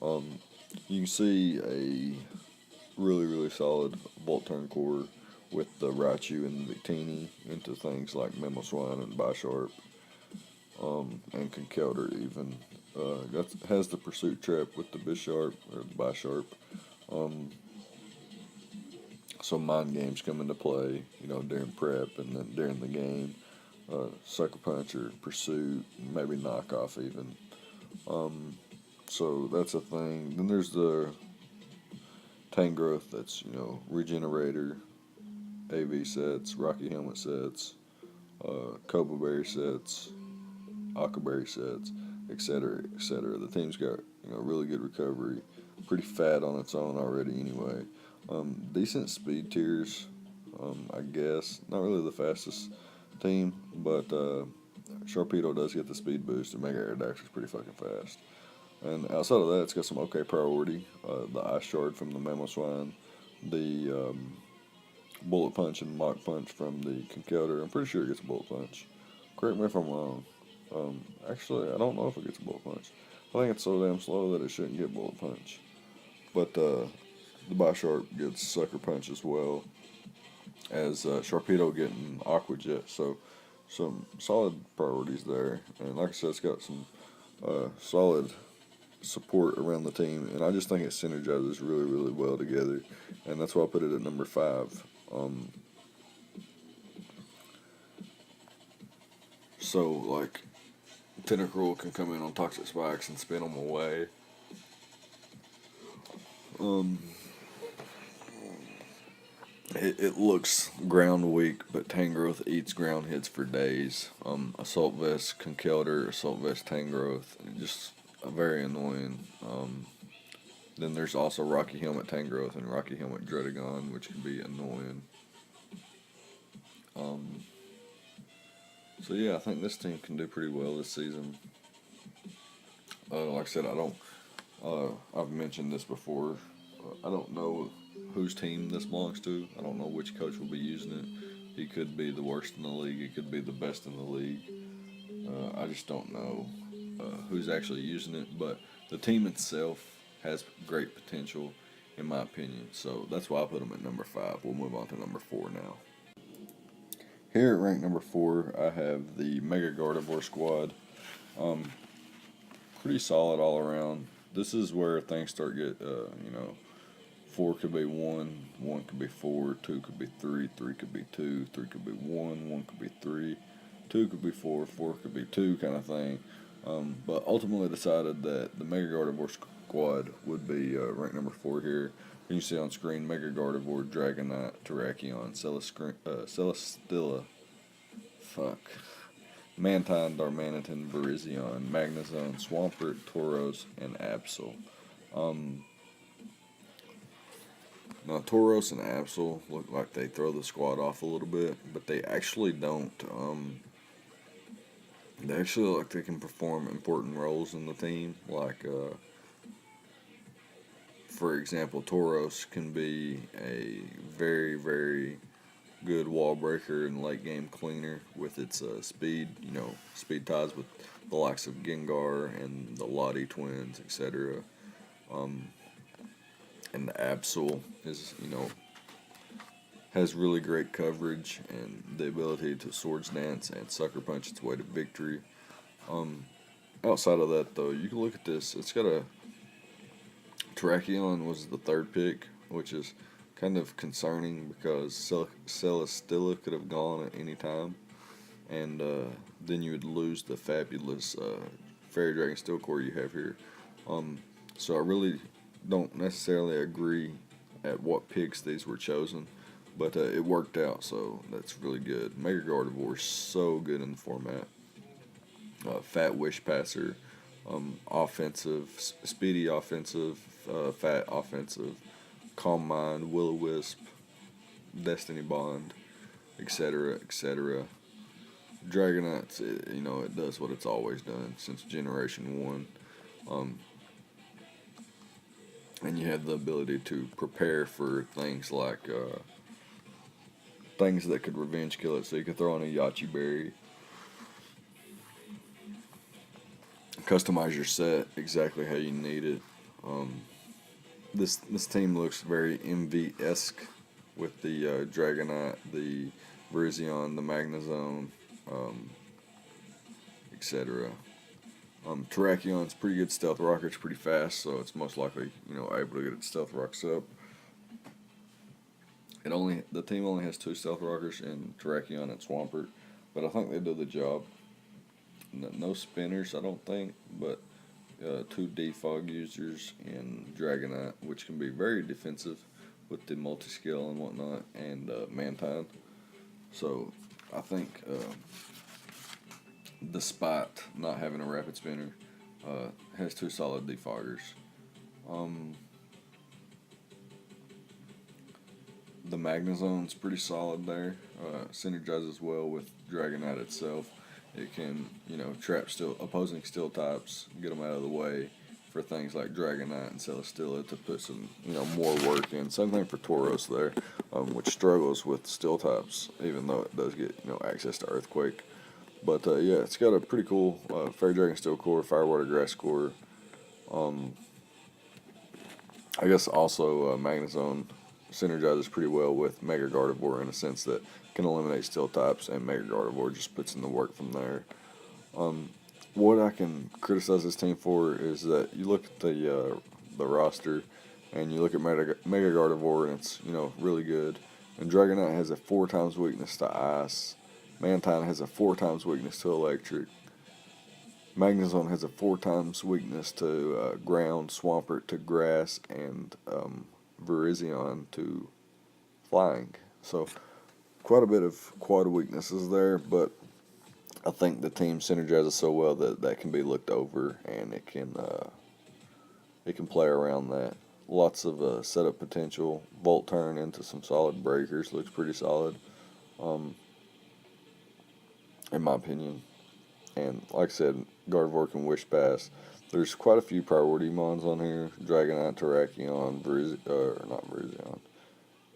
You can see a really solid Volt Turn Core with the Raichu and the Victini into things like Mamoswine and Bisharp, and Conkeldurr even. Has the Pursuit Trap with the Bisharp or the Bisharp. So mind games come into play, during prep and then during the game. Sucker Punch or Pursuit, maybe Knockoff even. So that's a thing. Then there's the Tangrowth that's, Regenerator, AV sets, Rocky Helmet sets, Cobra Berry sets, Aquaberry sets, etc., etc. The team's got, really good recovery. Pretty fat on its own already anyway. Decent speed tiers, I guess. Not really the fastest team, but Sharpedo does get the speed boost, and Mega Aerodactyl's pretty fucking fast. And outside of that, it's got some okay priority. The Ice Shard from the Mamoswine, the Bullet Punch and Mach Punch from the Conkeldurr. I'm pretty sure it gets a Bullet Punch. Correct me if I'm wrong. Actually, I don't know if it gets a Bullet Punch. I think it's so damn slow that it shouldn't get Bullet Punch. But the Bisharp gets Sucker Punch as well as Sharpedo getting Aqua Jet. So some solid priorities there. And like I said, it's got some solid support around the team, and I just think it synergizes really well together, and that's why I put it at number 5. So like Tentacruel can come in on Toxic Spikes and spin them away. It looks ground weak, but Tangrowth eats ground hits for days. Assault Vest Conkeldurr, Assault Vest Tangrowth, just very annoying. Then there's also Rocky Helmet Tangrowth and Rocky Helmet Dredagon, which can be annoying. So yeah, I think this team can do pretty well this season. Like I said, I've mentioned this before. I don't know whose team this belongs to. I don't know which coach will be using it. He could be the worst in the league. He could be the best in the league. I just don't know who's actually using it. But the team itself has great potential, in my opinion. So that's why I put them at number 5. We'll move on to number 4 now. Here at rank number 4, I have the Mega Gardevoir squad. Pretty solid all around. This is where things start get, 4 could be 1, 1 could be 4, 2 could be 3, 3 could be 2, 3 could be 1, 1 could be 3, 2 could be 4, 4 could be 2 kind of thing. But ultimately decided that the Mega Gardevoir squad would be ranked number 4 here. You can see on screen Mega Gardevoir, Dragonite, Terrakion, Celesteela, Mantine, Darmanitan, Virizion, Magnezone, Swampert, Tauros, and Absol. Now, Tauros and Absol look like they throw the squad off a little bit, but they actually don't. They actually look like they can perform important roles in the team. Like, for example, Tauros can be a very good wall breaker and late game cleaner with its speed. Speed ties with the likes of Gengar and the Lottie twins, etc. And the Absol is, has really great coverage and the ability to Swords Dance and Sucker Punch its way to victory. Outside of that, though, you can look at this. It's got a Terrakion was the 3rd pick, which is kind of concerning because Celesteela could have gone at any time, and then you would lose the fabulous Fairy Dragon Steel Core you have here. So I really don't necessarily agree at what picks these were chosen, but it worked out, so that's really good. Mega Gardevoir is so good in the format. Fat Wish Passer, offensive, speedy offensive, fat offensive, Calm Mind, Will-O-Wisp, Destiny Bond, etc., etc. Dragonite, it does what it's always done since Generation 1. And you have the ability to prepare for things like things that could revenge kill it. So you could throw on a Yachi Berry, customize your set exactly how you need it. This team looks very MV-esque with the Dragonite, the Virizion, the Magnezone, etc. Terrakion's pretty good stealth rocker. It's pretty fast, so it's most likely able to get its stealth rocks up. The team only has 2 stealth rockers in Terrakion and Swampert, but I think they do the job. No spinners, I don't think, but 2 defog users in Dragonite, which can be very defensive with the multi-skill and whatnot, and Mantine. So I think, despite not having a rapid spinner, has 2 solid defoggers. The Magnezone's pretty solid there. Synergizes well with Dragonite itself. It can, trap opposing steel types, get them out of the way for things like Dragonite and Celesteela to put some, more work in. Same thing for Tauros there, which struggles with steel types, even though it does get, access to Earthquake. But yeah, it's got a pretty cool Fairy Dragon Steel core, Firewater Grass core. I guess also Magnezone synergizes pretty well with Mega Gardevoir in a sense that can eliminate steel types, and Mega Gardevoir just puts in the work from there. What I can criticize this team for is that you look at the roster and you look at Mega Gardevoir and it's really good. And Dragonite has a 4 times weakness to ice. Mantine has a 4 times weakness to electric. Magnezone has a 4 times weakness to ground, Swampert to grass, and Virizion to flying. So quite a bit of quad weaknesses there, but I think the team synergizes so well that can be looked over, and it can play around that. Lots of setup potential. Volt turn into some solid breakers looks pretty solid, in my opinion. And like I said, Gardevoir can Wish Pass. There's quite a few priority mons on here. Dragonite, Terrakion, not Virizion.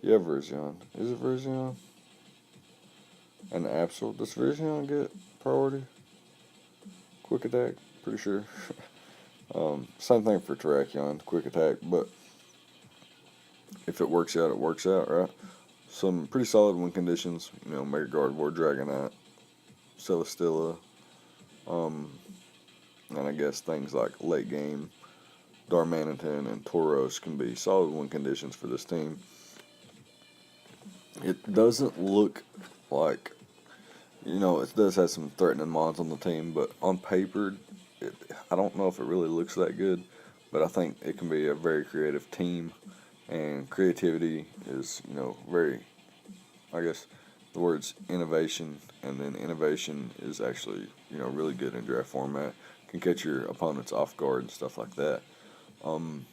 Yeah, Virizion. Is it Virizion? And Absol. Does Virizion get priority? Quick attack? Pretty sure. Same thing for Terrakion, quick attack. But if it works out, it works out, right? Some pretty solid win conditions. Mega Gardevoir, Dragonite, Celesteela. And I guess things like late game, Darmanitan and Tauros can be solid win conditions for this team. It doesn't look like, it does have some threatening mons on the team, but on paper, I don't know if it really looks that good, but I think it can be a very creative team, and creativity is, very, I guess, the word's innovation, and then innovation is actually, really good in draft format. Can catch your opponents off guard and stuff like that. And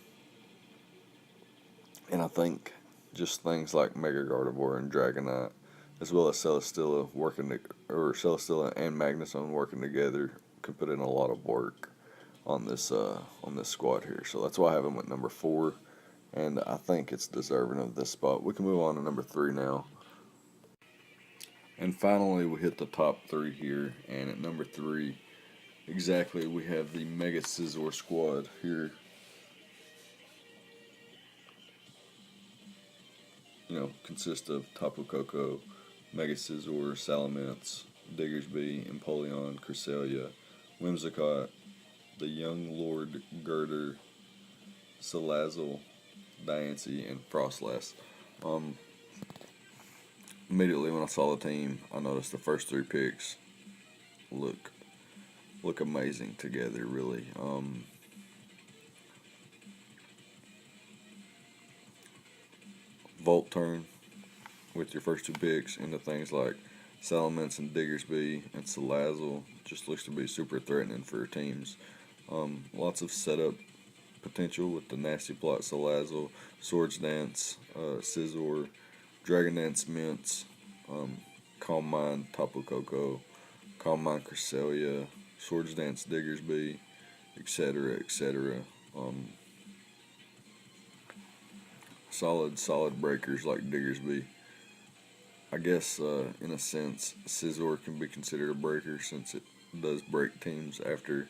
I think just things like Mega Gardevoir and Dragonite, as well as Celesteela Celesteela and Magnezone working together, can put in a lot of work on this squad here. So that's why I have him at number 4, and I think it's deserving of this spot. We can move on to number 3 now. And finally, we hit the top 3 here, and at number 3, exactly, we have the Mega Scizor squad here. Consists of Tapu Koko, Mega Scizor, Salamence, Diggersby, Empoleon, Cresselia, Whimsicott, the Young Lord Girder, Salazzle, Diancie, and Frostlass. Immediately when I saw the team, I noticed the first 3 picks look amazing together, really. Volt turn with your first 2 picks into things like Salamence and Diggersby and Salazzle just looks to be super threatening for teams. Lots of setup potential with the Nasty Plot Salazzle, Swords Dance, Scizor, Dragon Dance Mints, Calm Mind Tapu Koko, Calm Mind Cresselia, Swords Dance Diggersby, etc., etc. Solid breakers like Diggersby. I guess in a sense, Scizor can be considered a breaker since it does break teams after,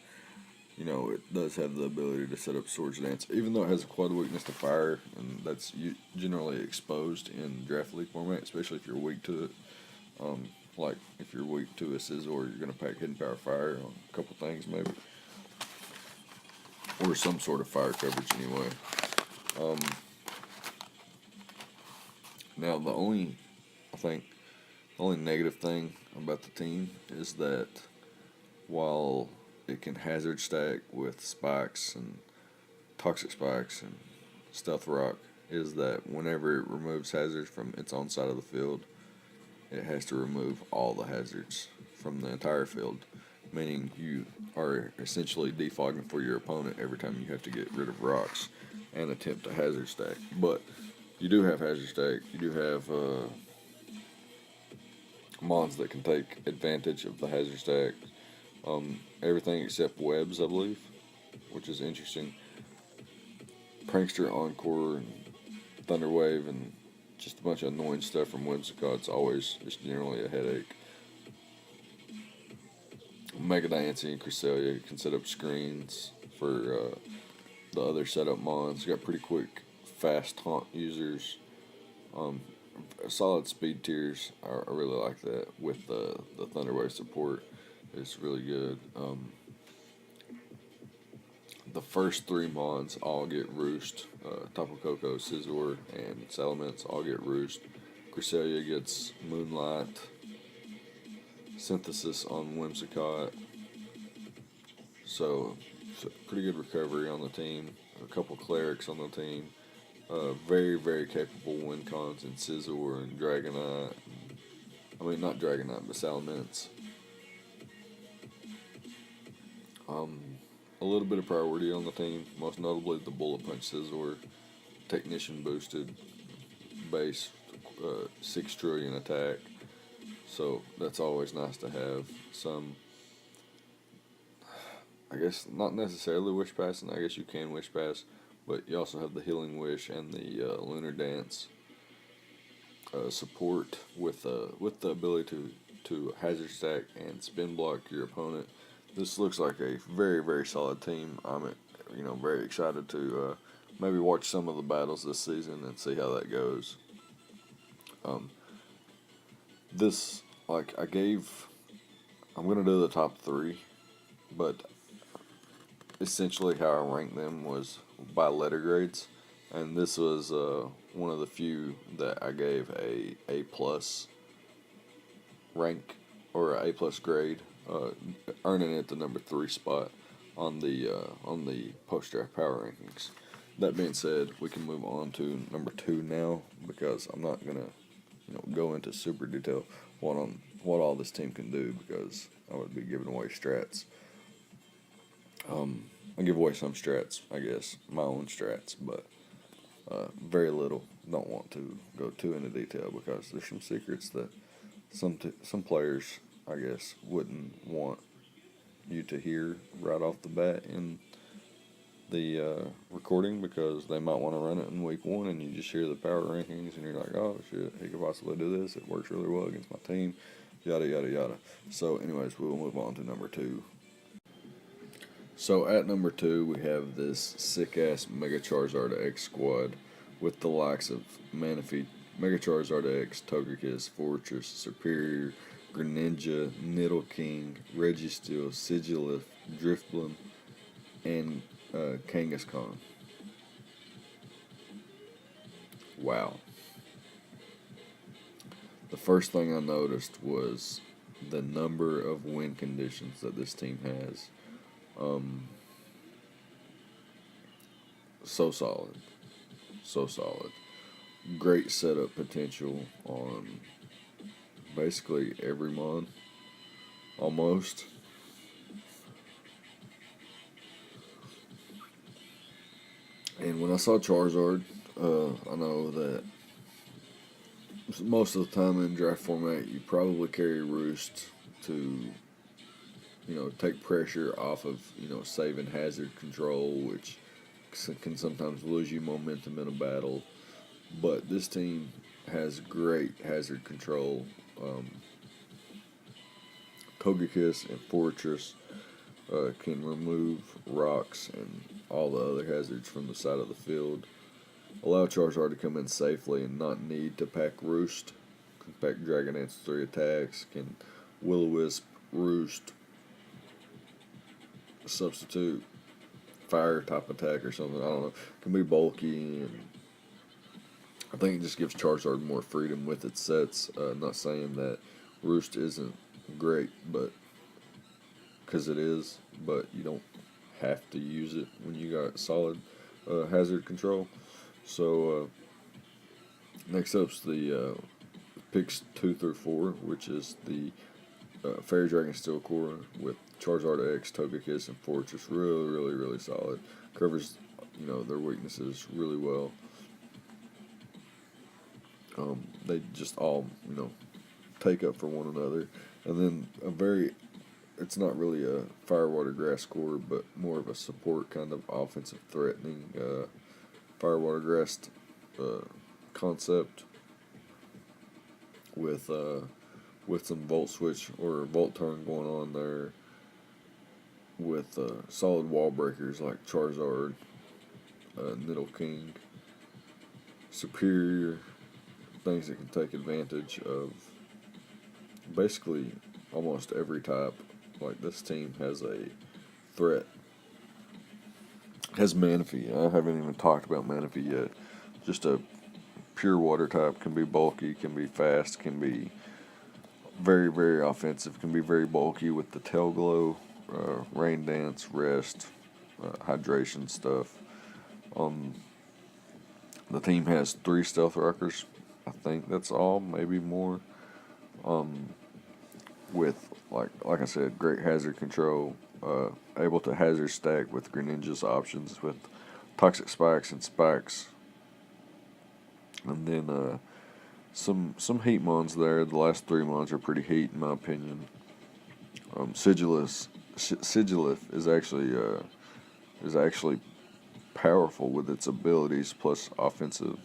it does have the ability to set up Swords Dance, even though it has quite a weakness to fire, and that's generally exposed in Draft League format, especially if you're weak to it. Like if you're weak to a Scizor, you're going to pack Hidden Power Fire on a couple things maybe, or some sort of fire coverage anyway. Now I think the only negative thing about the team is that while it can hazard stack with spikes and toxic spikes and stealth rock, is that whenever it removes hazards from its own side of the field, it has to remove all the hazards from the entire field, meaning you are essentially defogging for your opponent every time you have to get rid of rocks and attempt a hazard stack. But you do have hazard stack, you do have mons that can take advantage of the hazard stack. Everything except webs, I believe, which is interesting. Prankster, Encore, and Thunderwave, and just a bunch of annoying stuff from Whimsicott. It's generally a headache. Mega Diancie and Cresselia can set up screens for the other setup mons. Got pretty quick, fast taunt users. Solid speed tiers. I really like that with the Thunderwave support. It's really good. The first three mons all get Roost. Tapu Koko, Scizor, and Salamence all get Roost. Cresselia gets Moonlight. Synthesis on Whimsicott. So pretty good recovery on the team. A couple clerics on the team. Very, very capable win cons in Scizor and Dragonite. Not Dragonite, but Salamence. A little bit of priority on the team, most notably the Bullet Punch Scizor, Technician boosted, base 6 trillion attack, so that's always nice to have. Some, I guess, not necessarily Wish Pass, and I guess you can Wish Pass, but you also have the Healing Wish and the Lunar Dance support with the ability to hazard stack and spin block your opponent. This looks like a very, very solid team. I'm, very excited to maybe watch some of the battles this season and see how that goes. I'm gonna do the top 3, but essentially how I ranked them was by letter grades, and this was one of the few that I gave a plus rank or a plus grade. Earning it the number 3 spot on the post-draft power rankings. That being said, we can move on to number 2 now, because I'm not gonna go into super detail what all this team can do, because I would be giving away strats. I give away some strats, I guess, my own strats, but very little. Don't want to go too into detail because there's some secrets that some players, I guess, wouldn't want you to hear right off the bat in the recording, because they might want to run it in week 1 and you just hear the power rankings and you're like, oh shit, he could possibly do this, it works really well against my team, yada yada yada. So anyways, we will move on to number 2. So at number 2 we have this sick ass Mega Charizard X squad with the likes of Manaphy, Mega Charizard X, Togekiss, Fortress, Superior, Greninja, Nidoking, Registeel, Sigilif, Drifblim, and Kangaskhan. Wow. The first thing I noticed was the number of win conditions that this team has. So solid. So solid. Great setup potential on basically every mon, almost. And when I saw Charizard, I know that most of the time in draft format you probably carry Roost to, take pressure off of, saving hazard control, which can sometimes lose you momentum in a battle. But this team has great hazard control. Togekiss and Fortress can remove rocks and all the other hazards from the side of the field. Allow Charizard to come in safely and not need to pack Roost. Can pack Dragonance 3 attacks. Can Will-O-Wisp, Roost, substitute fire type attack or something. I don't know. Can be bulky, and I think it just gives Charizard more freedom with its sets. Not saying that Roost isn't great, but because it is, but you don't have to use it when you got solid hazard control. So next up's the picks 2 through 4, which is the Fairy Dragon Steel Core with Charizard X, Togekiss, and Fortress. Really solid. Covers their weaknesses really well. They just all take up for one another, and then it's not really a Fire, Water, Grass core, but more of a support kind of offensive threatening Fire, Water, Grass concept with some Volt Switch or Volt Turn going on there, with solid wall breakers like Charizard, Nidoking, Superior, things that can take advantage of basically almost every type. Like, this team has a threat. Has Manaphy. I haven't even talked about Manaphy yet. Just a pure water type. Can be bulky, can be fast, can be very offensive, can be very bulky with the Tail Glow, Rain Dance, Rest, hydration stuff. The team has 3 Stealth Rockers. I think that's all, maybe more. With like I said, great hazard control, able to hazard stack with Greninja's options with Toxic Spikes and Spikes, and then some heat mons there. The last 3 mons are pretty heat in my opinion. Sigilif is actually powerful with its abilities plus offensive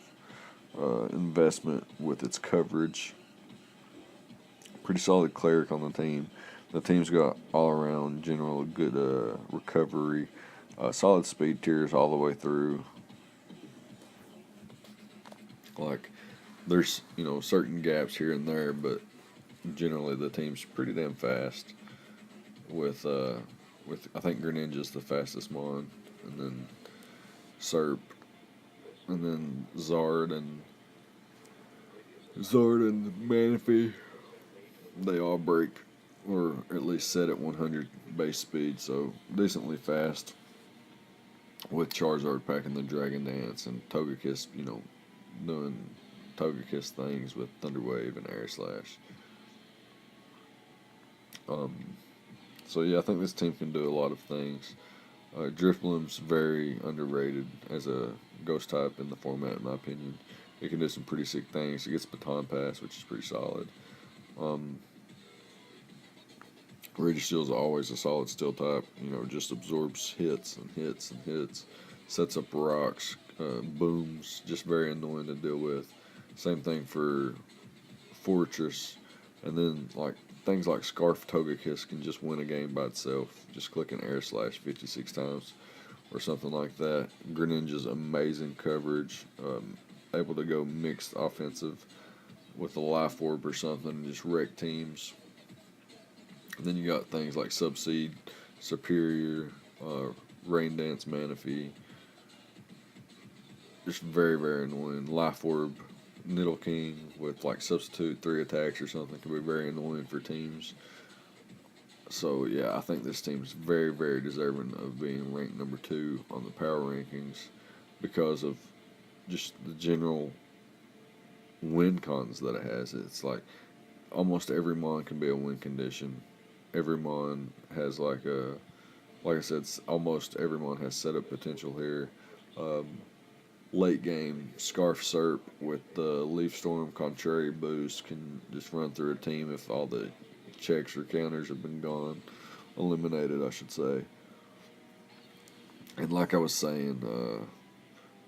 investment with its coverage. Pretty solid cleric on the team. The team's got all around general good recovery, solid speed tiers all the way through. Like, there's certain gaps here and there, but generally the team's pretty damn fast. With I think Greninja's the fastest mon, and then Serp, and then Zard and Manaphy. They all break, or at least set at 100 base speed, so decently fast. With Charizard packing the Dragon Dance and Togekiss, doing Togekiss things with Thunder Wave and Air Slash. So yeah, I think this team can do a lot of things. Drifloom's very underrated as a ghost type in the format, in my opinion. It can do some pretty sick things. It gets Baton Pass, which is pretty solid. Registeel's always a solid steel type. Just absorbs hits and hits and hits. Sets up rocks, booms, just very annoying to deal with. Same thing for Fortress. And then things like Scarf Togekiss can just win a game by itself. Just clicking Air Slash 56 times or something like that. Greninja's amazing coverage. Able to go mixed offensive with a Life Orb or something and just wreck teams. And then you got things like Subseed, Superior, Rain Dance, Manaphy. Just very annoying. Life Orb, Nidoking with substitute 3 attacks or something can be very annoying for teams. So yeah, I think this team's very deserving of being ranked number 2 on the power rankings because of just the general win cons that it has. It's like almost every mon can be a win condition. Every mon has like I said, almost every mon has setup potential here. Late game, Scarf Serp with the Leaf Storm Contrary boost can just run through a team if all the checks or counters have been gone. Eliminated, I should say. And like I was saying,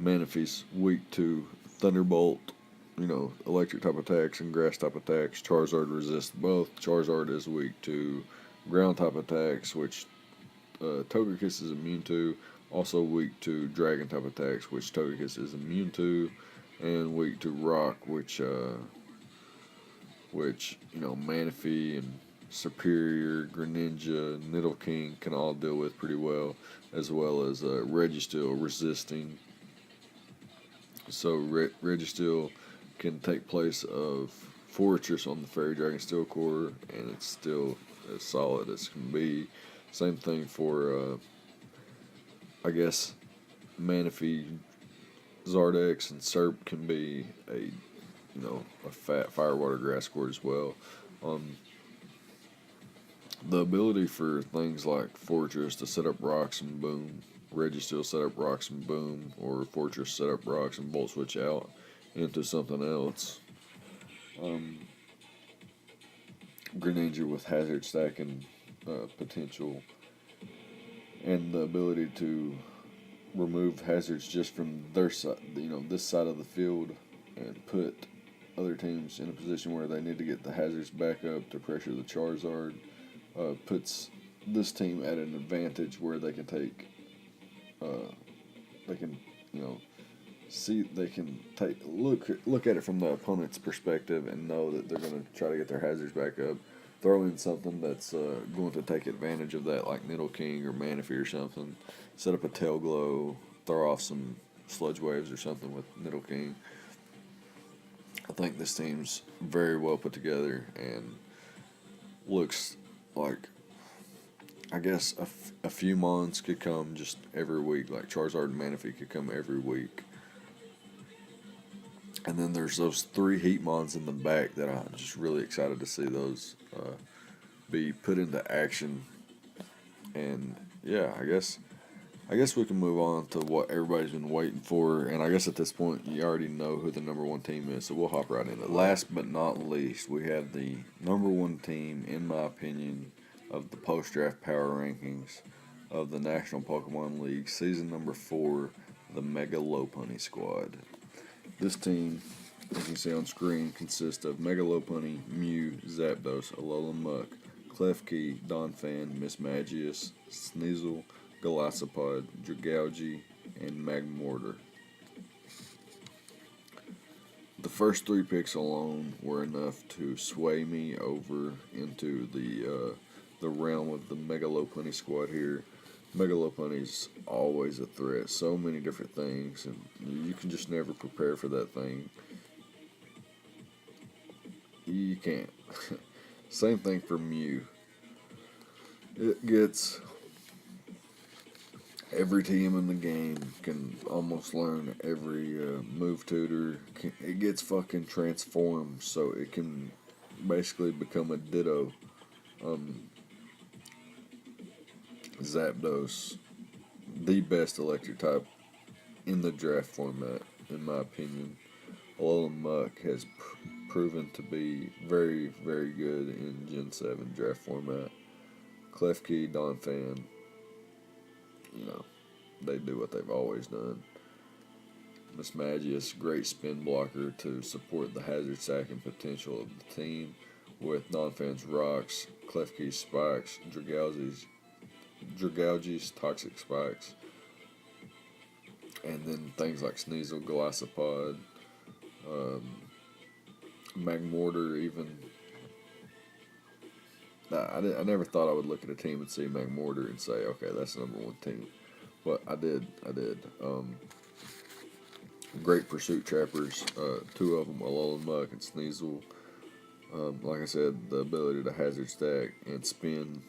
Manaphy's weak to Thunderbolt electric type attacks and grass type attacks. Charizard resists both. Charizard is weak to ground type attacks, which Togekiss is immune to. Also weak to dragon type attacks, which Togekiss is immune to, and weak to rock, which Manaphy and Superior, Greninja, Nidoking can all deal with pretty well, as well as Registeel resisting. So Registeel can take place of Fortress on the Fairy Dragon Steel Core, and it's still as solid as can be. Same thing for, I guess, Manaphy, Zardex, and Serp can be a fat Firewater Grass Core as well. The ability for things like Fortress to set up rocks and boom, Registeel set up rocks and boom, or Fortress set up rocks and Volt Switch out into something else. Greninja with hazard stacking potential, and the ability to remove hazards just from their side, this side of the field, and put other teams in a position where they need to get the hazards back up to pressure the Charizard, puts this team at an advantage where they can take, look at it from the opponent's perspective and know that they're going to try to get their hazards back up. Throw in something that's going to take advantage of that, like Nidoking or Manaphy or something. Set up a Tail Glow, throw off some Sludge Waves or something with Nidoking. I think this team's very well put together and looks like, I guess, a few Mons could come just every week. Like Charizard and Manaphy could come every week. And then there's those 3 Heatmons in the back that I'm just really excited to see those be put into action. And yeah, I guess we can move on to what everybody's been waiting for. And I guess at this point you already know who the number 1 team is, so we'll hop right into it. Last but not least, we have the number 1 team, in my opinion, of the post-draft power rankings of the National Pokemon League, season number 4, the Mega Lopunny squad. This team, as you can see on screen, consists of Mega Lopunny, Mew, Zapdos, Alola Muck, Klefki, Donphan, Mismagius, Sneasel, Golisopod, Dragalge, and Magmortar. The first 3 picks alone were enough to sway me over into the realm of the Mega Lopunny squad here. Mega Lopunny's always a threat. So many different things, and you can just never prepare for that thing. You can't. Same thing for Mew. It gets... Every team in the game can almost learn every move tutor. It gets fucking transformed, so it can basically become a Ditto. Zapdos, the best electric type in the draft format, in my opinion. Alola Muck has proven to be very, very good in Gen 7 draft format. Klefki, Donphan, they do what they've always done. Mismagius, great spin blocker to support the hazard stacking potential of the team with Donphan's rocks, Klefki's spikes, Dragalge's toxic spikes, and then things like Sneasel, Golisopod, Magmortar even. I never thought I would look at a team and see Magmortar and say, okay, that's the number 1 team. But I did. Great pursuit trappers, 2 of them, Alola Muck and Sneasel. Like I said, the ability to hazard stack and spin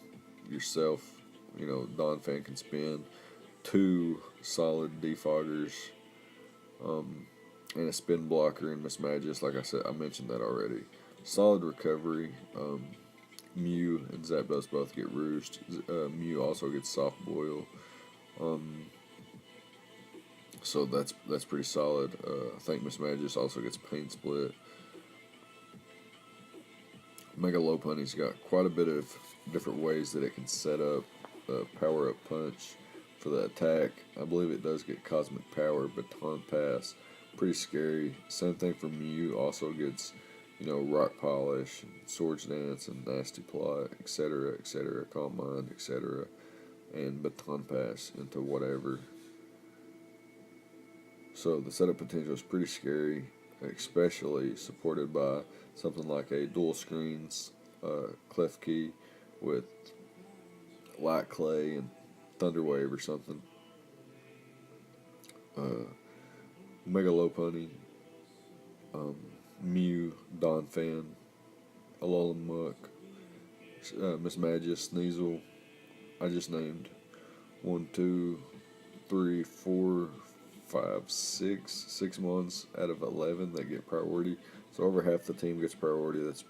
yourself. Donphan can spin. 2 solid defoggers, and a spin blocker in Mismagius. Like I said, I mentioned that already. Solid recovery. Mew and Zapdos both get Roost. Mew also gets Soft Boil. So that's pretty solid. I think Mismagius also gets Pain Split. Mega Lopunny's got quite a bit of different ways that it can set up Power Up Punch for the attack. I believe it does get Cosmic Power, Baton Pass, pretty scary. Same thing for Mew, also gets, rock polish, and swords dance, and nasty plot, etc., calm mind, etc., and baton pass into whatever. So the setup potential is pretty scary, especially supported by something like a dual screens clef key with light clay and thunderwave or something. Mega low pony, Mew, Don Fan, Alolan Muck, Miss Magus, Sneasel. I just named 1, 2, 3, 4, 5, 6 ones out of 11 that get priority. So over half the team gets priority. That's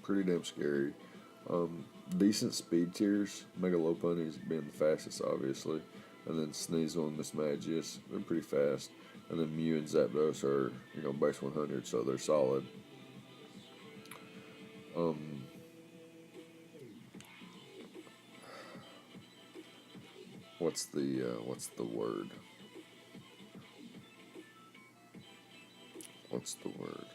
pretty damn scary. Decent speed tiers. Mega low ponies being the fastest, obviously, and then Sneasel and Miss Magius, they're pretty fast. And then Mew and Zapdos are, base 100, so they're solid. What's the word? What's the word?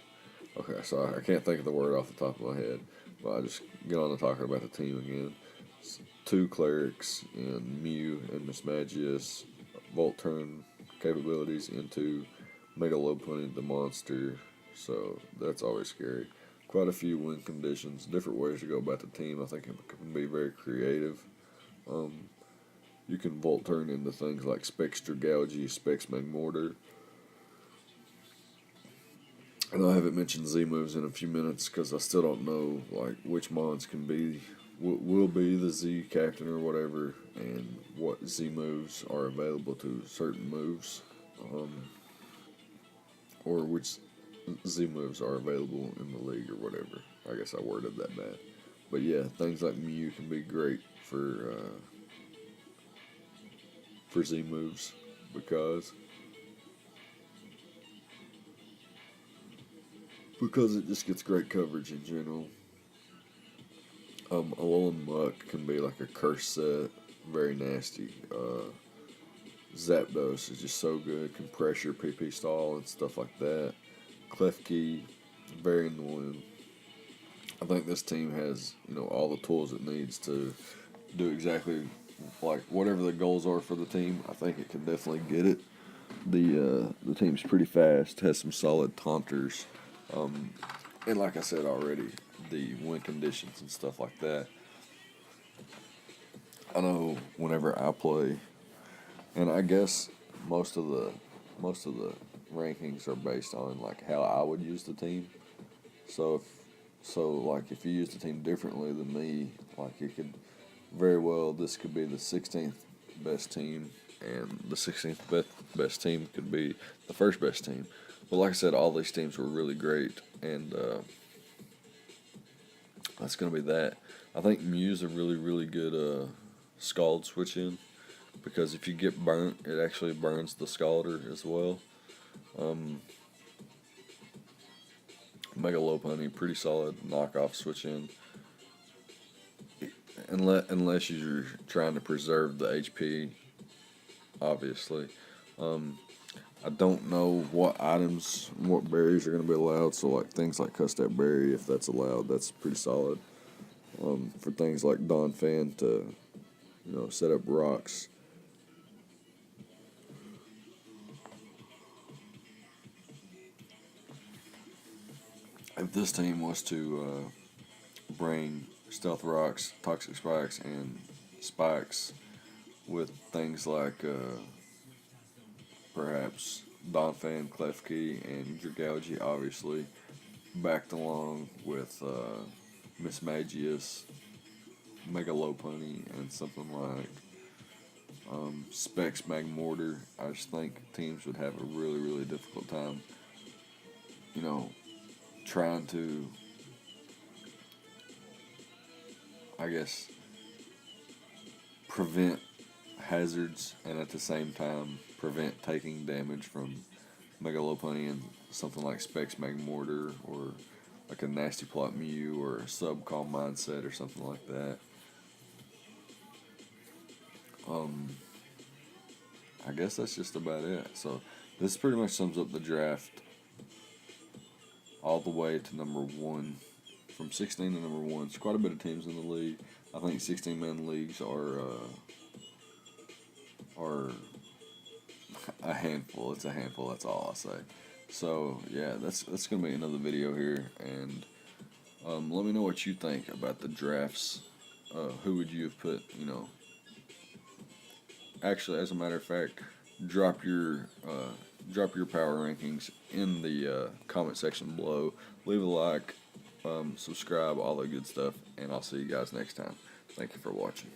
Okay, so I can't think of the word off the top of my head, but I just get on to talking about the team again. It's 2 clerics and Mew and Miss Magius, Volt Turn capabilities into Mega Low Pony the monster, so that's always scary. Quite a few win conditions, different ways to go about the team. I think it can be very creative. You can Volt Turn into things like Spextra Gougy, Specs Magmortar. And I haven't mentioned Z moves in a few minutes because I still don't know which mons will be the Z captain or whatever, and what Z moves are available to certain moves, or which Z moves are available in the league or whatever. I guess I worded that bad, but yeah, things like Mew can be great for Z moves because it just gets great coverage in general. Alolan Muck can be like a curse set, very nasty. Zapdos is just so good, can pressure PP stall and stuff like that. Klefki, very annoying. I think this team has, all the tools it needs to do exactly whatever the goals are for the team. I think it can definitely get it. The team's pretty fast, has some solid taunters. And like I said already, the win conditions and stuff like that. I know whenever I play, and I guess most of the rankings are based on how I would use the team. So if you use the team differently than me, it could very well, this could be the 16th best team, and the 16th best team could be the first best team. But like I said, all these teams were really great, and that's going to be that. I think Mew's a really, really good Scald switch in, because if you get burnt, it actually burns the Scalder as well. Mega Low Pony, pretty solid knockoff switch in. Unless you're trying to preserve the HP, obviously. I don't know what berries are going to be allowed, so things like Custap Berry, if that's allowed, that's pretty solid. For things like Don Fan to, set up rocks. If this team was to bring Stealth Rocks, Toxic Spikes, and Spikes with things like perhaps Donphan, Klefki, and Dragalge, obviously, backed along with Miss Magius, Mega Low Pony, and something like Specs Magmortar. I just think teams would have a really, really difficult time, trying to, I guess, prevent hazards and at the same time prevent taking damage from Mega Low Pony and something like Specs Magmortar, or like a Nasty Plot Mew or a Sub Calm Mindset or something like that. I guess that's just about it. So This pretty much sums up the draft all the way to number 1. From 16 to number 1. It's quite a bit of teams in the league. I think 16-man leagues are a handful. It's a handful. That's all I'll say. So yeah, that's gonna be another video here, and let me know what you think about the drafts. Who would you have put? Actually, as a matter of fact, drop your power rankings in the comment section below. Leave a like, subscribe, all that good stuff, and I'll see you guys next time. Thank you for watching.